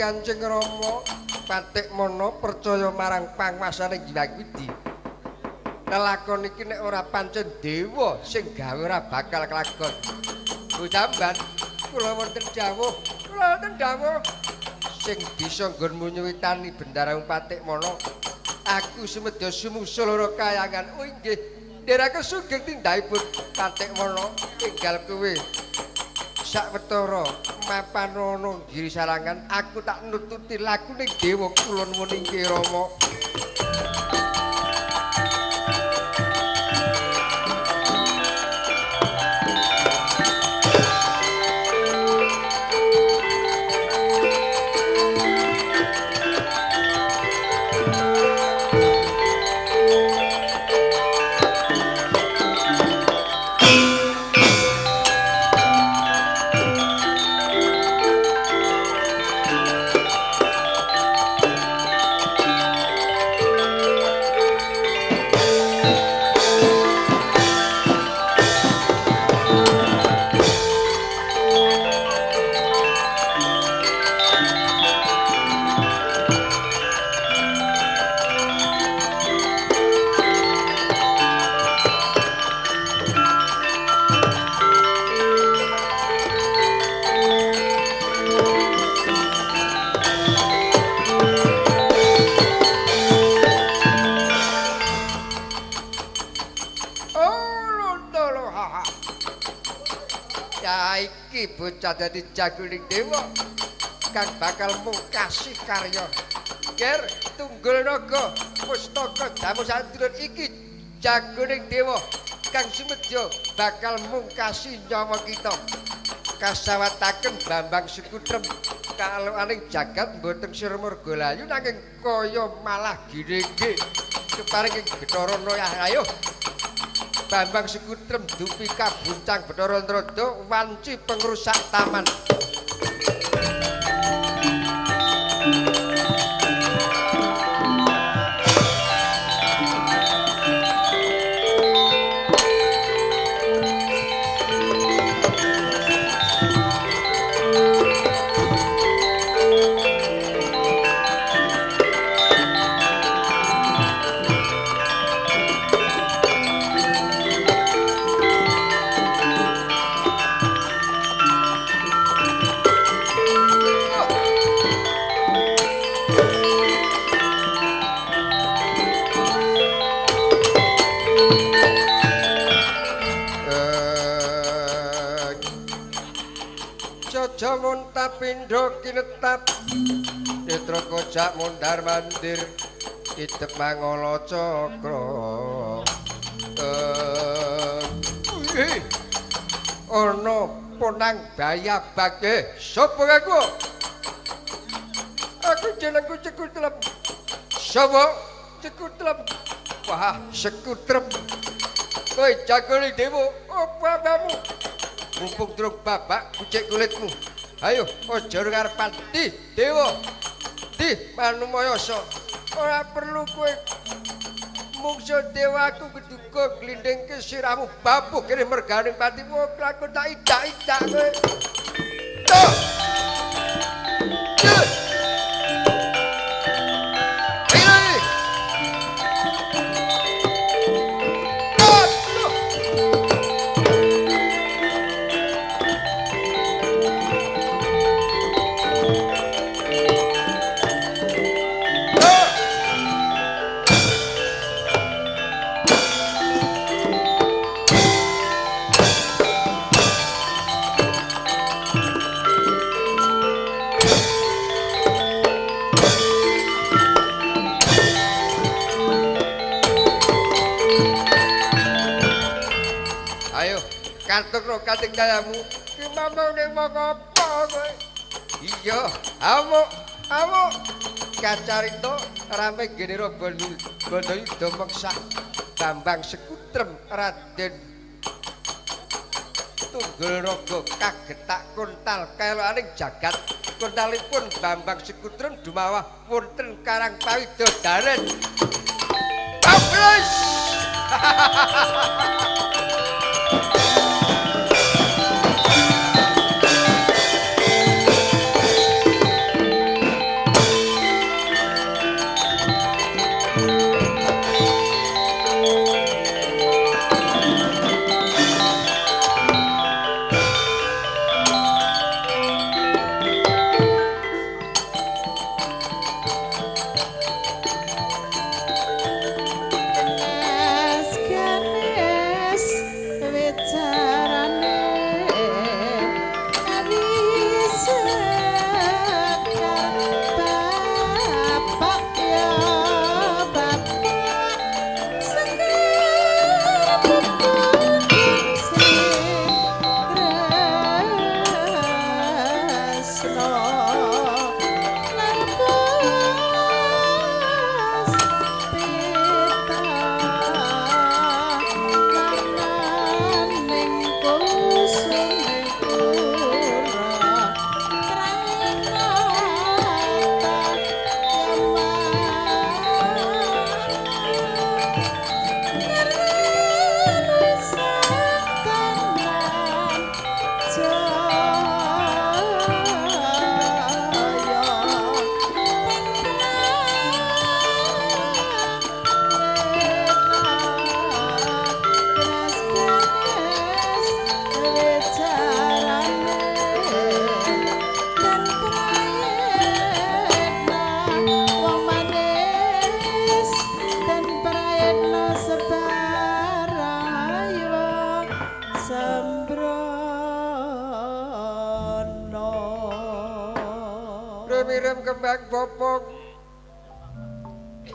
Kanjeng Rama Patik Mono percaya marang panguwasaning Hyang Widi. Lelakon iki nek ora pancen dewa sing gawe ora bakal kelakon. Bujamban kula wonten dawuh sing bisa nggon nyuwitani bendarang Patik Mono. Aku sumedya sumusul ora kayangan. Oh nggih, ndherekaken sugeng tindahipun Patik Mono tinggal kowe sawetara mapan ana giri sarangan aku tak nututi lakuning dewa kula nuwun inggih Rama. Bocah dadi jagoning dewa kang bakal mungkasi karya ger tunggul naga pustaka jamu sandurun iki jagoning dewa kang sumedya bakal mungkasi nyawa kita kasawataken Bambang Sekutrem kaloaning jagat mboten sira marga layu nanging kaya malah ginengge keparing Bathara Ndrada. Bambang Sekutrem dupi kabuncang Bathara Ndrada wanci pengrusak taman. Jamun tapindo kinetap Nitra kojak mundar mandir Idep mangolo cokro Ono ponang baya bage Sopo aku? Aku jenengku Cekutrem. Sopo? Cekutrem. Wah, Sekutrem. Kowe jagone dewa apa bamu? Mumpung durung babak kucek kulitmu. Ayo aja ngarepan di dewa. Di Manumayasa. Ora perlu kowe mungsuh dewaku keduga glindhingke sirahmu babuh kene merganing patimu lakon tak idak-idak kowe. Tuh. kantuk kating dayamu ki mamane wong apa kowe iya amuk kacarita rame genera Bandayuda meksah Bambang Sekutrem Raden Tunggul Raga kagetak kuntal kelokaning jagat kuntalipun Bambang Sekutrem dumawah wonten Karang Pawidodaren Bablas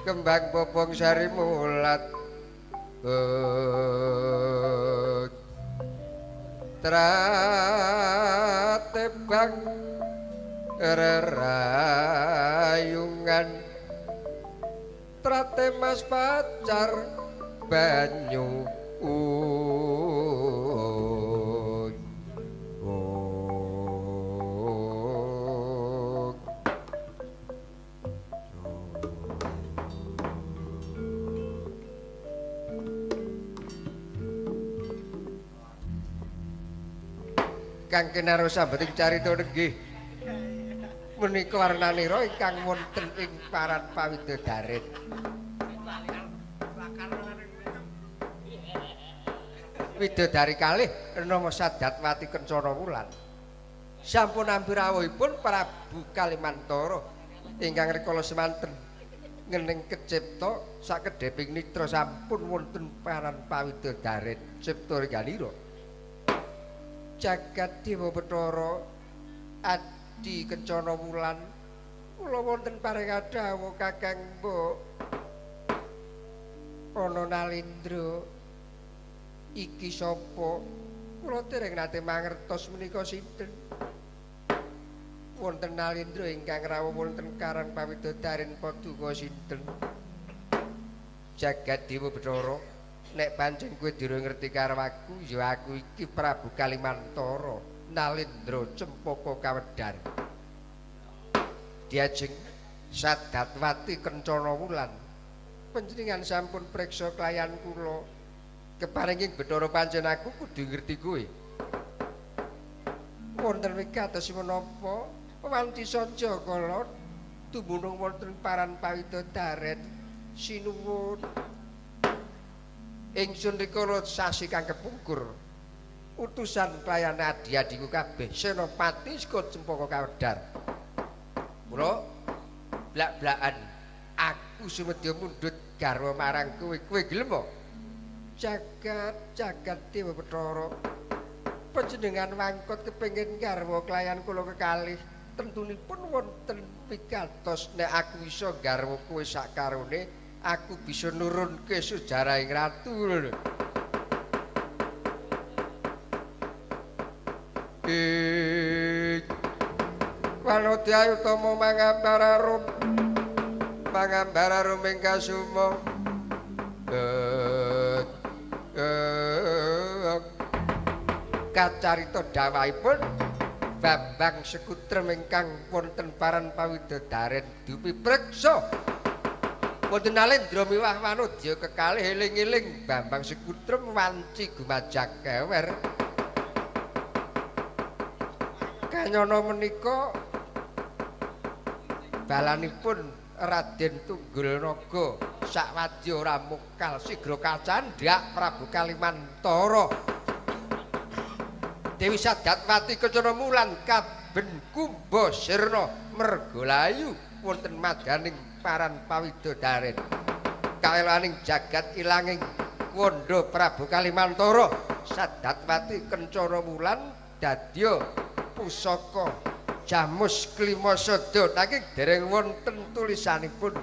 Kembang popong sari mulat tratebang rerayungan tratemas pacar banyu Kang Kinaro sambeting carita nenggih menika warnanira ingkang wonten ing paran Pawidodaren widodari kalih nama Sadatwati Kencana Wulan sampun ampir awuhipun Prabu Kalimantara ingkang rikala semanten ngening kecipta sakedheping nitra sampun wonten paran Pawidodaren cipta reganira Jagat Dewa Bathara Adi Kencana Wulan kula wonten paringadawa Kakang Mbok ana Nalindra iki sapa kula dereng nate mangertos menika sinten wonten Nalindra ingkang rawuh wonten Karang Pawidodaren paduka sinten Jagat Dewa Bathara nek pancen kowe durung ngerti karo aku ya aku iki Prabu Kalimantara Nalindra Cempaka Kawedar diajeng Sadatwati Kencana Wulan panjenengan sampun priksa klayan kula keparinging Bathara pancen aku kudu ngerti kowe wonten wigatosipun menapa wanci saja kala dumunung wonten paran Pawidodaren sinuwun ingsun rikala sasi kang kepungkur utusan pelayan adi-adiku kabeh Senopati saka Cempaka Kawedar kula blak-blakan aku sumedya mundhut garwa marang kowe gelem apa jagat Dewa Bathara panjenengan wangkot kepengin garwa klayan kula kekalih tentunipun wonten pikantos nek aku iso garwa kowe sakarone aku bisa nurunke sejarahing ratu lho. Wanodya utama mangambararum mangambararum ing kasuma kacarita dawahipun Bambang Sekutrem ingkang wonten paran pawidodaren dupi preksa wonten Alendra miwah Wanodya kekalih eling-eling Bambang Sekutrem wanci gumajak kewer kanyana menika balanipun Raden Tunggul Naga sakwadya ora mukal sigra kacandhak Prabu Kalimantara Dewi Sadatwati Kencana Mulan Kaben Kumba Sirna Mergalayu wonten madaning paran pawidodaren kaelaning jagat ilanging Wanda Prabu Kalimantara Sadatwati Kencana Mulan dadya pusaka Jamus Klimasada nanging dereng wonten tulisanipun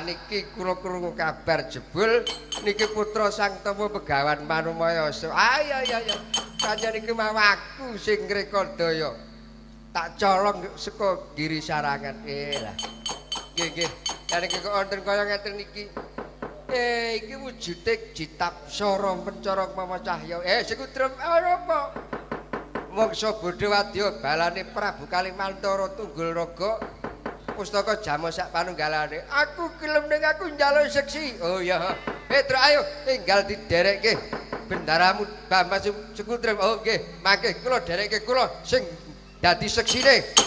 niki kula krungu kabar jebul niki putra Sang Tama Begawan Manumayasa. Ayo pancen iki mau aku sing ngrekadaya. Tak colong saka Giri Sarangan. Lah. Nggih. Lah niki kok wonten kaya ngeten iki. Iki wujude Jitapsara Mencara Mama Cahya. Sekutrem apa? Mangsa bodho wadya balane Prabu Kalimantara Tunggul Naga. Pustaka Jamus sak panunggalane. Aku gelem ning aku njaluk seksi. Oh ya. Truk ayo tinggal diderekke bendaramu Bambang Sekutrem. Oh nggih, mangke kula derekke kula sing dadi seksine.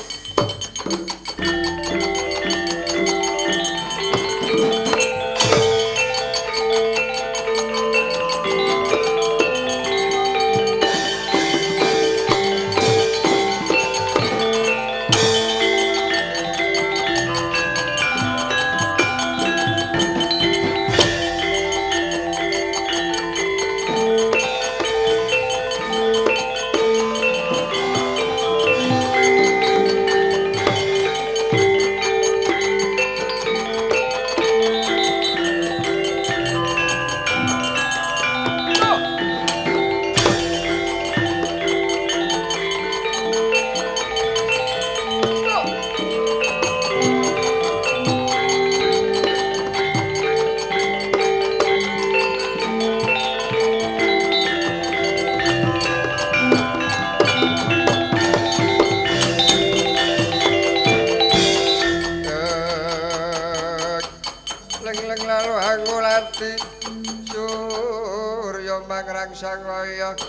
Sangaya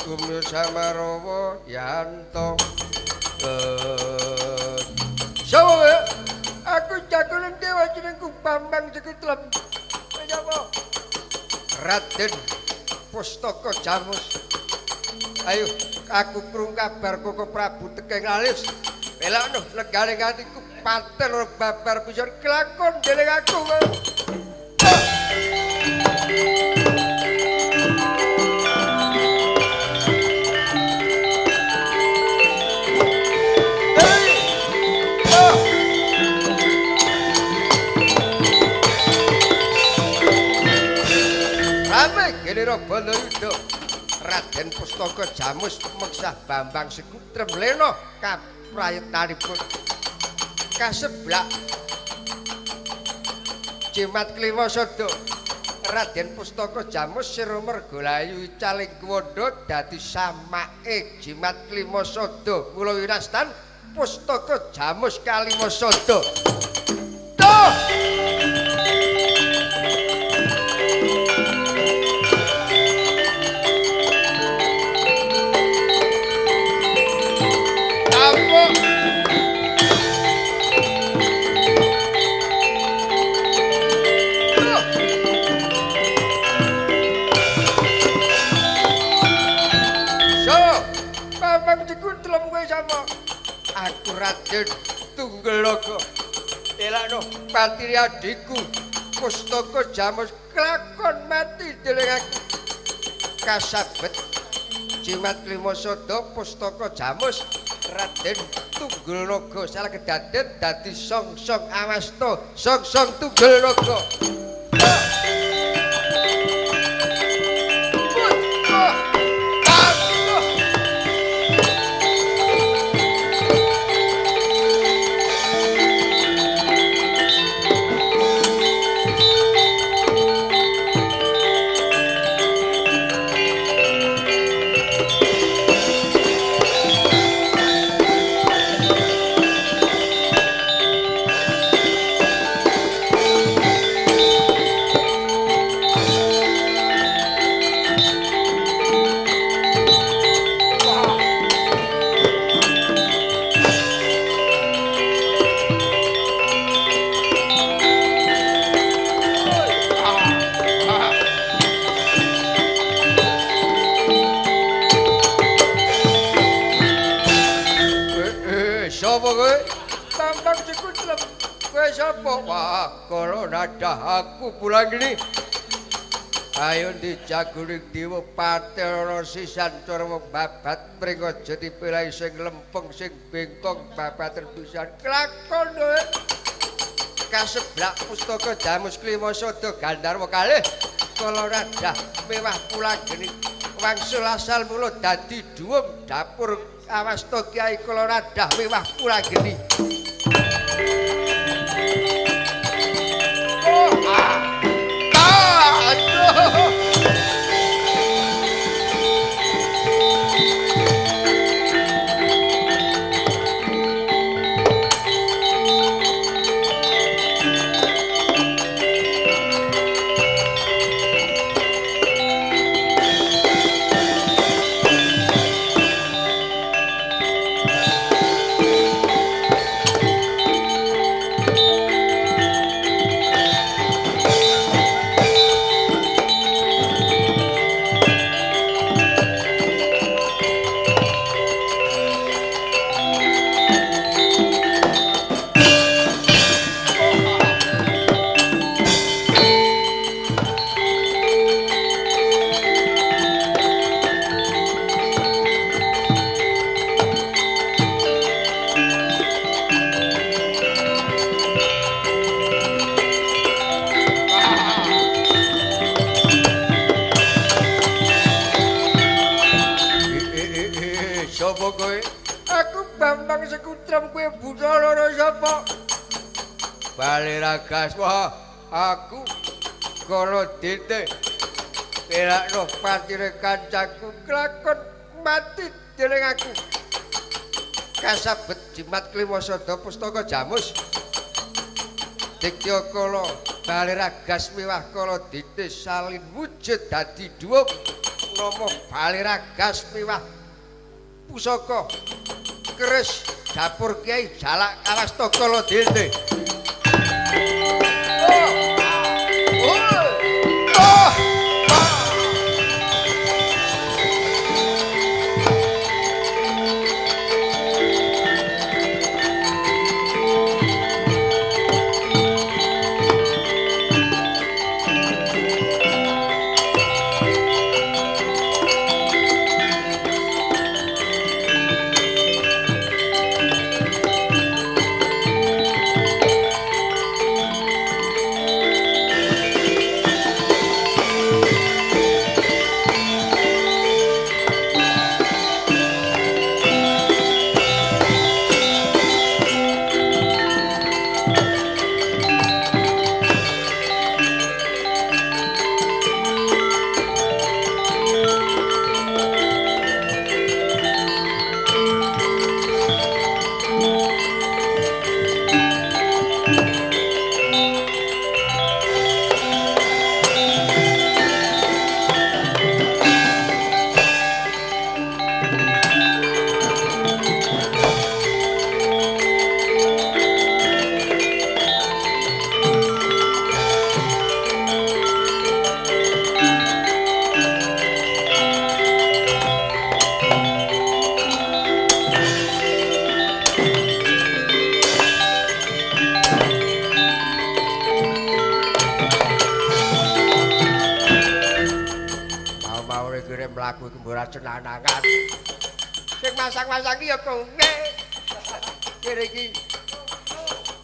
Gumnu Samarawa Yanto Sawa aku jagoan dewa jenengku Bambang Sekutrem. Nyapa? Raden Pustaka Jamus. Ayo aku krung kabar Koko Prabu tekeng alis. Belakno negane atiku paten babar pisan kelakon dening aku. Genera Balayudha Raden Pustaka Jamus mengsah Bambang Sekutrem lena kaprayetanipun kaseblak Jimat Klimasada Raden Pustaka Jamus Siramargalayu caling kuwanda dadi samake jimat Klimasada mula wirastan Pustaka Jamus Kalimasada. Tuh! Aku Raden Tunggalaga elakno patiri adikku Pustaka Jamus kelakon mati dening aku kasabet jimat Klimasada Pustaka Jamus Raden Tunggalaga salah kedaden dadi song-song Awasta song-song Tunggalaga. Aku pulang ini ayo dijaguring diwa paterana sisan cara babat pringaja dipilai sing lempeng sing bengkong babaten pisan kelakon kaseblak Pustaka Jamus Klimasada Gandharwa kalih kala radah mewah pulang geni wangsul asal mula dadi duwum dapur Awasta Kyai kala radah mewah pulang geni. Baliragas wah aku kono dite pelakno patire kancaku kelakon mati dening aku kasabet jimat Klimasada Pustaka Jamus Dikya kala Baliragas miwah kala dite salin wujud dadi duwum nama Baliragas miwah pusaka keris dapur Kyai Jalak Awasta kala dite. aku iku mbok racun lanangan. Sing masang-masang iki ya kowe. Kene iki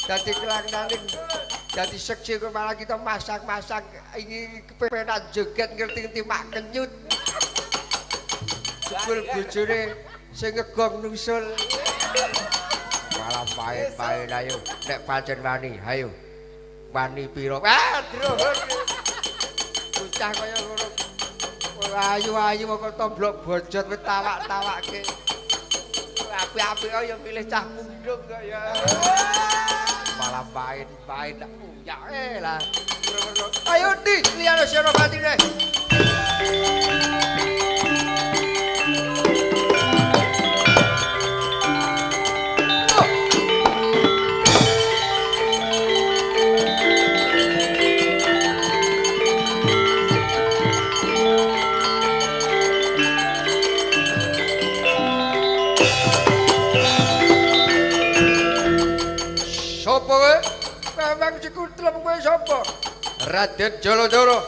dadi kelangnaning dadi seksi kok malah kita masak-masak iki kepenak joget ngerti-ngerti mak kenyut. Jebul bojone sing ngegong nusul. Malah pae-pae ayo nek pancen wani, ayo. Wani pira? Druhun. Bocah kaya ngono. Ayu-ayu kok tomblok bojot wis tawak-tawakke. Apik-apik ya pilih cah pundung kok ya. Malah pain-pain ya lah. Ayo Di, liyane Senopatine. Sopo kowe? Memang sikutlem kowe sapa? Raden Jaladara.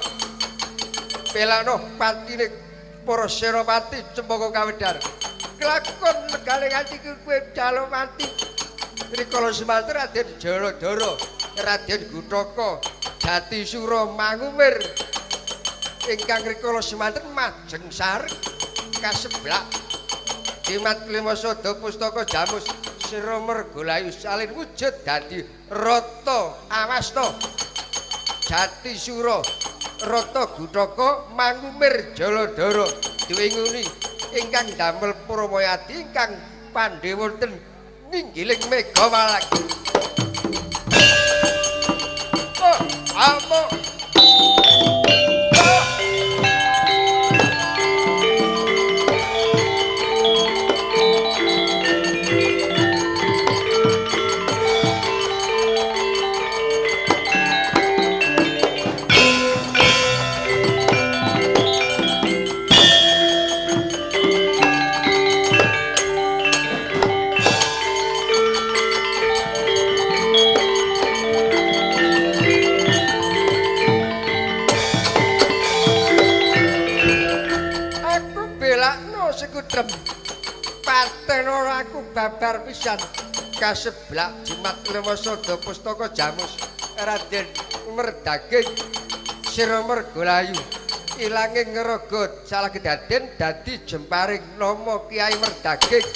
Pelakno patine para senopati Cempaka Kawedar. Kelakon negale ati kowe calon mati. Rikala semanten Raden Jaladara, Raden Gutaka, Jatisura Mangumir. Ingkang rikala semanten majeng sareng kaseblak. Dimat Klimasada Pustaka Jamus Sira Mergolayu salin wujud dadi Rata Awasta Jatisura Rata Gutaka Mangumir Jaladara diwinguni ingkang damel Pramayadi ingkang pandhe wonten ninggiling Megawalak. Oh, apa? Paten ora aku babar pisan kaseblak Jimat Klimasada Pustaka Jamus Raden Merdaging Sira Mergolayu ilanging ngeraga salah kedaden dadi jemparing nama Kiai Merdaging.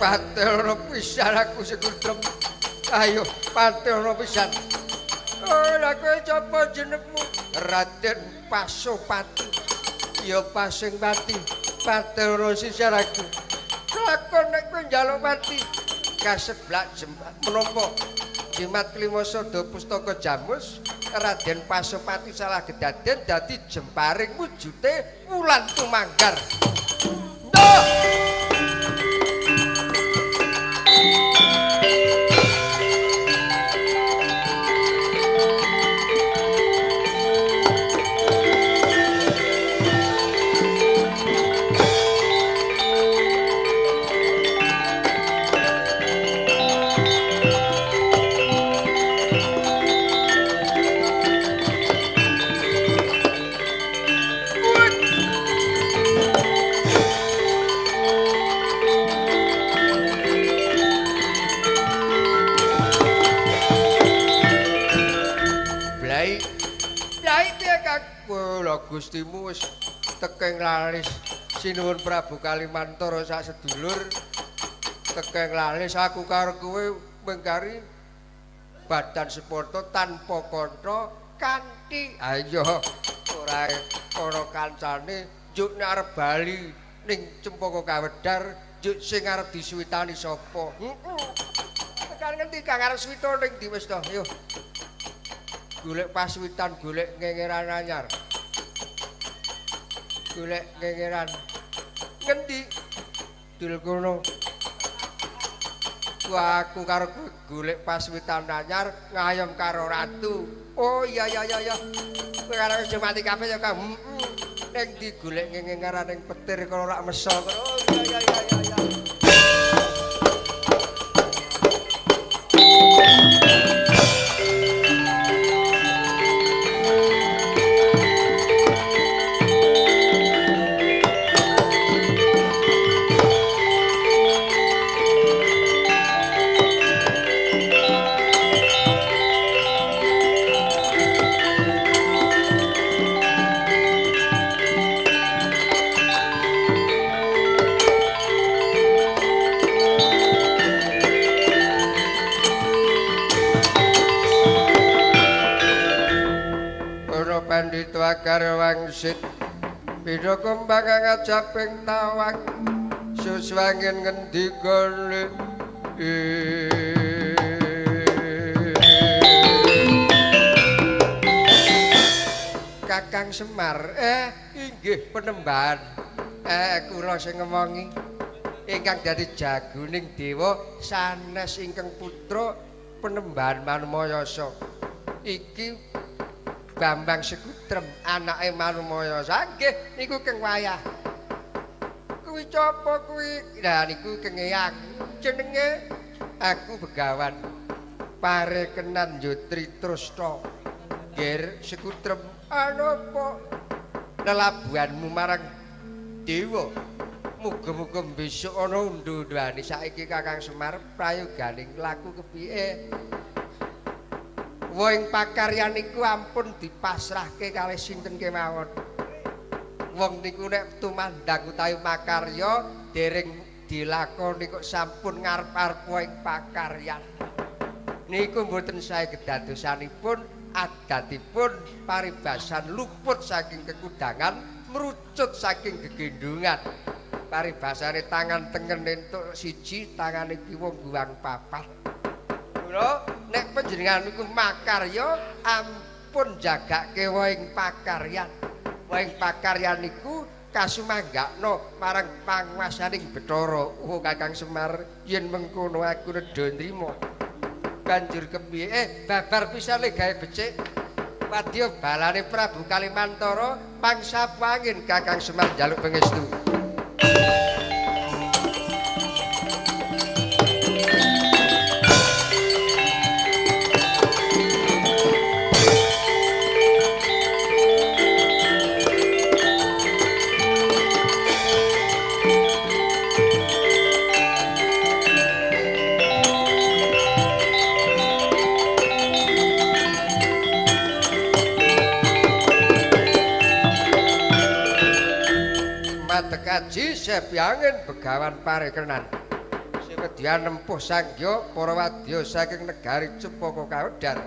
Patena pisan aku sekutrem. Ayo patena pisan. Ora kowe sapa jenengmu? Raden Pasopati. Ya pasing pati. Patena sisar aku. Lakon nek kowe njaluk pati. Kaseblak menapa Jimat Klimasada Pustaka Jamus Raden Pasopati salah kedaden dadi jemparing wujude wulan tumanggar. Ndoh! Gustimu wis tekeng lalis sinuwun Prabu Kalimantara sak sedulur tekeng lalis aku karo kowe mengkari badan seporto tanpa kantha kanthi ayo ora ana kancane juk nek arep bali ning Cempaka Kawedar juk sing arep disuwitani sapa Penemban ngendi Kang arep swita ning ndi wis to? Ayo. Golek paswitan, golek ngengeran anyar. Golek ngengeran. Ngendi? Dul kono. Aku karo golek paswitan anyar ngayom karo ratu. Oh iya. Kowe karo wis mati kabeh ya Kang. Ning ndi golek ngengeran ning petir karo rak meso. Oh iya. Pandhita agar wangsit pira kembang ngajaping tawang suswangin ngendi gole Kakang Semar inggih Penemban kula sing ngomongi ingkang dadi jagoning dewa sanes ingkang putra Penemban Manumayasa iki Bambang Sekutrem anake Manumayasa nggih niku Kang Wayah kuwi capa kuwi lah niku Kang Eyang jenenge aku Begawan Parekenan Yotri Trusna nggih Sekutrem ana apa lelabuhanmu marang dewa muga-muga besok ana undu-unduane saiki Kakang Semar prayoganing laku kepiye Wong pakaryan niku ampun dipasrahke kalih sinten kemawon. Wong niku nek tumandang utawi makarya dereng dilakoni kok sampun ngarep-arep wong pakaryan. Niku mboten sae kedadosanipun adatipun paribasan luput saking kekudangan merucut saking gegendungan. Paribasane tangan tengen entuk siji, tangane kiwa guwang papat. Nek panjenengan niku makarya ampun jagake wong pakaryan. Wong pakaryan niku kasumanggakno marang panguwasaning Bathara. Oh Kakang Semar yen mengkono aku nedha nrimo. Banjur kepiye babar pisane gawe becik. Wadya balane Prabu Kalimantara mangsa pangin Kakang Semar njaluk pangestu. Kaji sepyangin Begawan Parekenan sing kedya nempuh sangya para wadya saking negari Cepaka Kawedar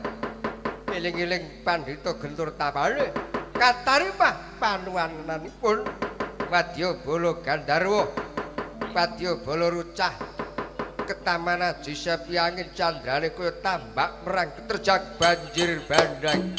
eling-eling Pandhita Gentur Tapane katarimah panuwunanipun wadya bala Gandharwa wadya bala Rucah ketaman aji sepyangin candrane kaya tambak merang keterjang banjir bandang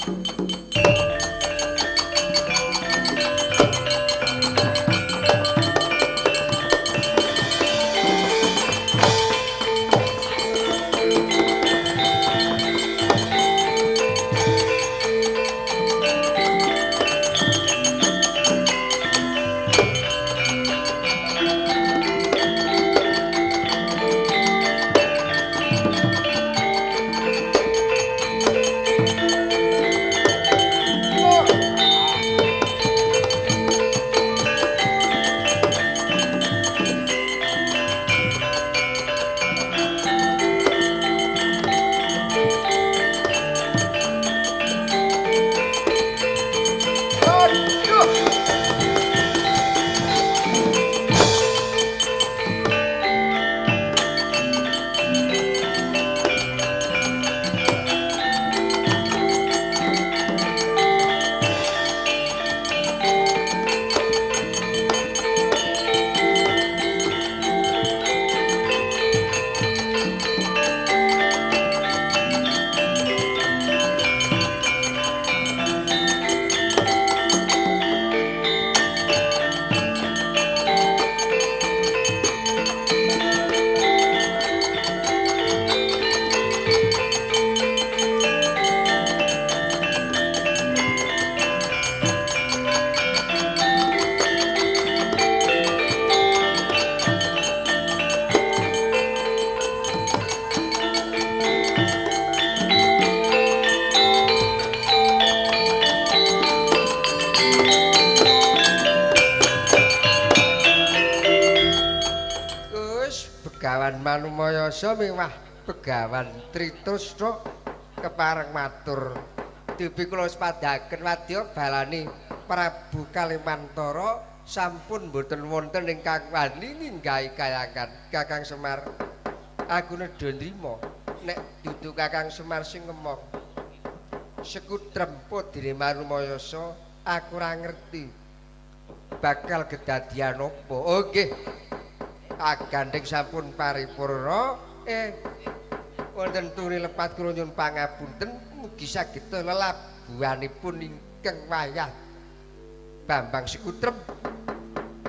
Begawan Manumayasa miwah Begawan Tritusna kepareng matur dupi kula sepadaken wadya balani Prabu Kalimantara sampun boten wonten ingkang wani ninggahi kayangan Kakang Semar. Aku nedha nrimo nek dudu Kakang Semar sing ngemong. Sekutrem Padine Manumayasa aku ora ngerti bakal kedadian apa. Oh nggih. Agandhing sampun paripurna wonten turi lepat kula nyuwun pangapunten mugi saged lelabuhanipun ingkang wayah Bambang Sikutrem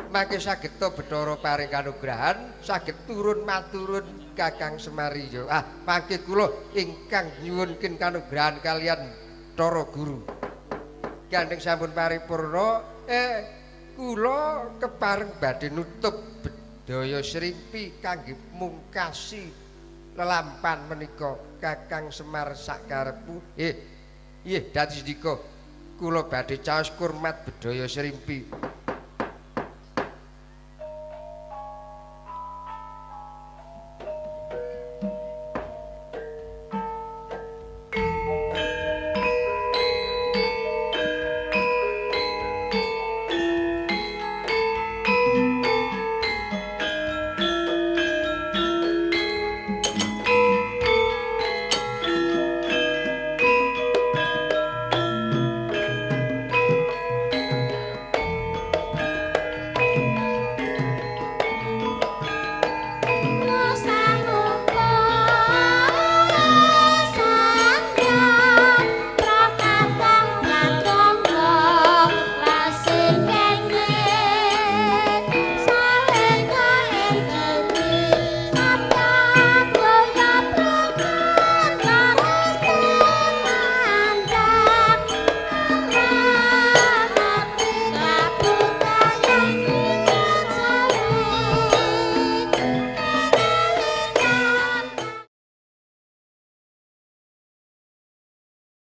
mangke saged Bathara paring kanugrahan saged turun maturun Kakang Semariya. Mangke kula ingkang nyuwunken kanugrahan kalian Para Guru. Gandeng sampun paripurna kula kepareng badhe nutup bedhaya Srimpi kangge mungkasi lelampan menika Kakang Semar sakarepku. Nggih, dados dika kula badhe caos kurmat bedhaya Srimpi.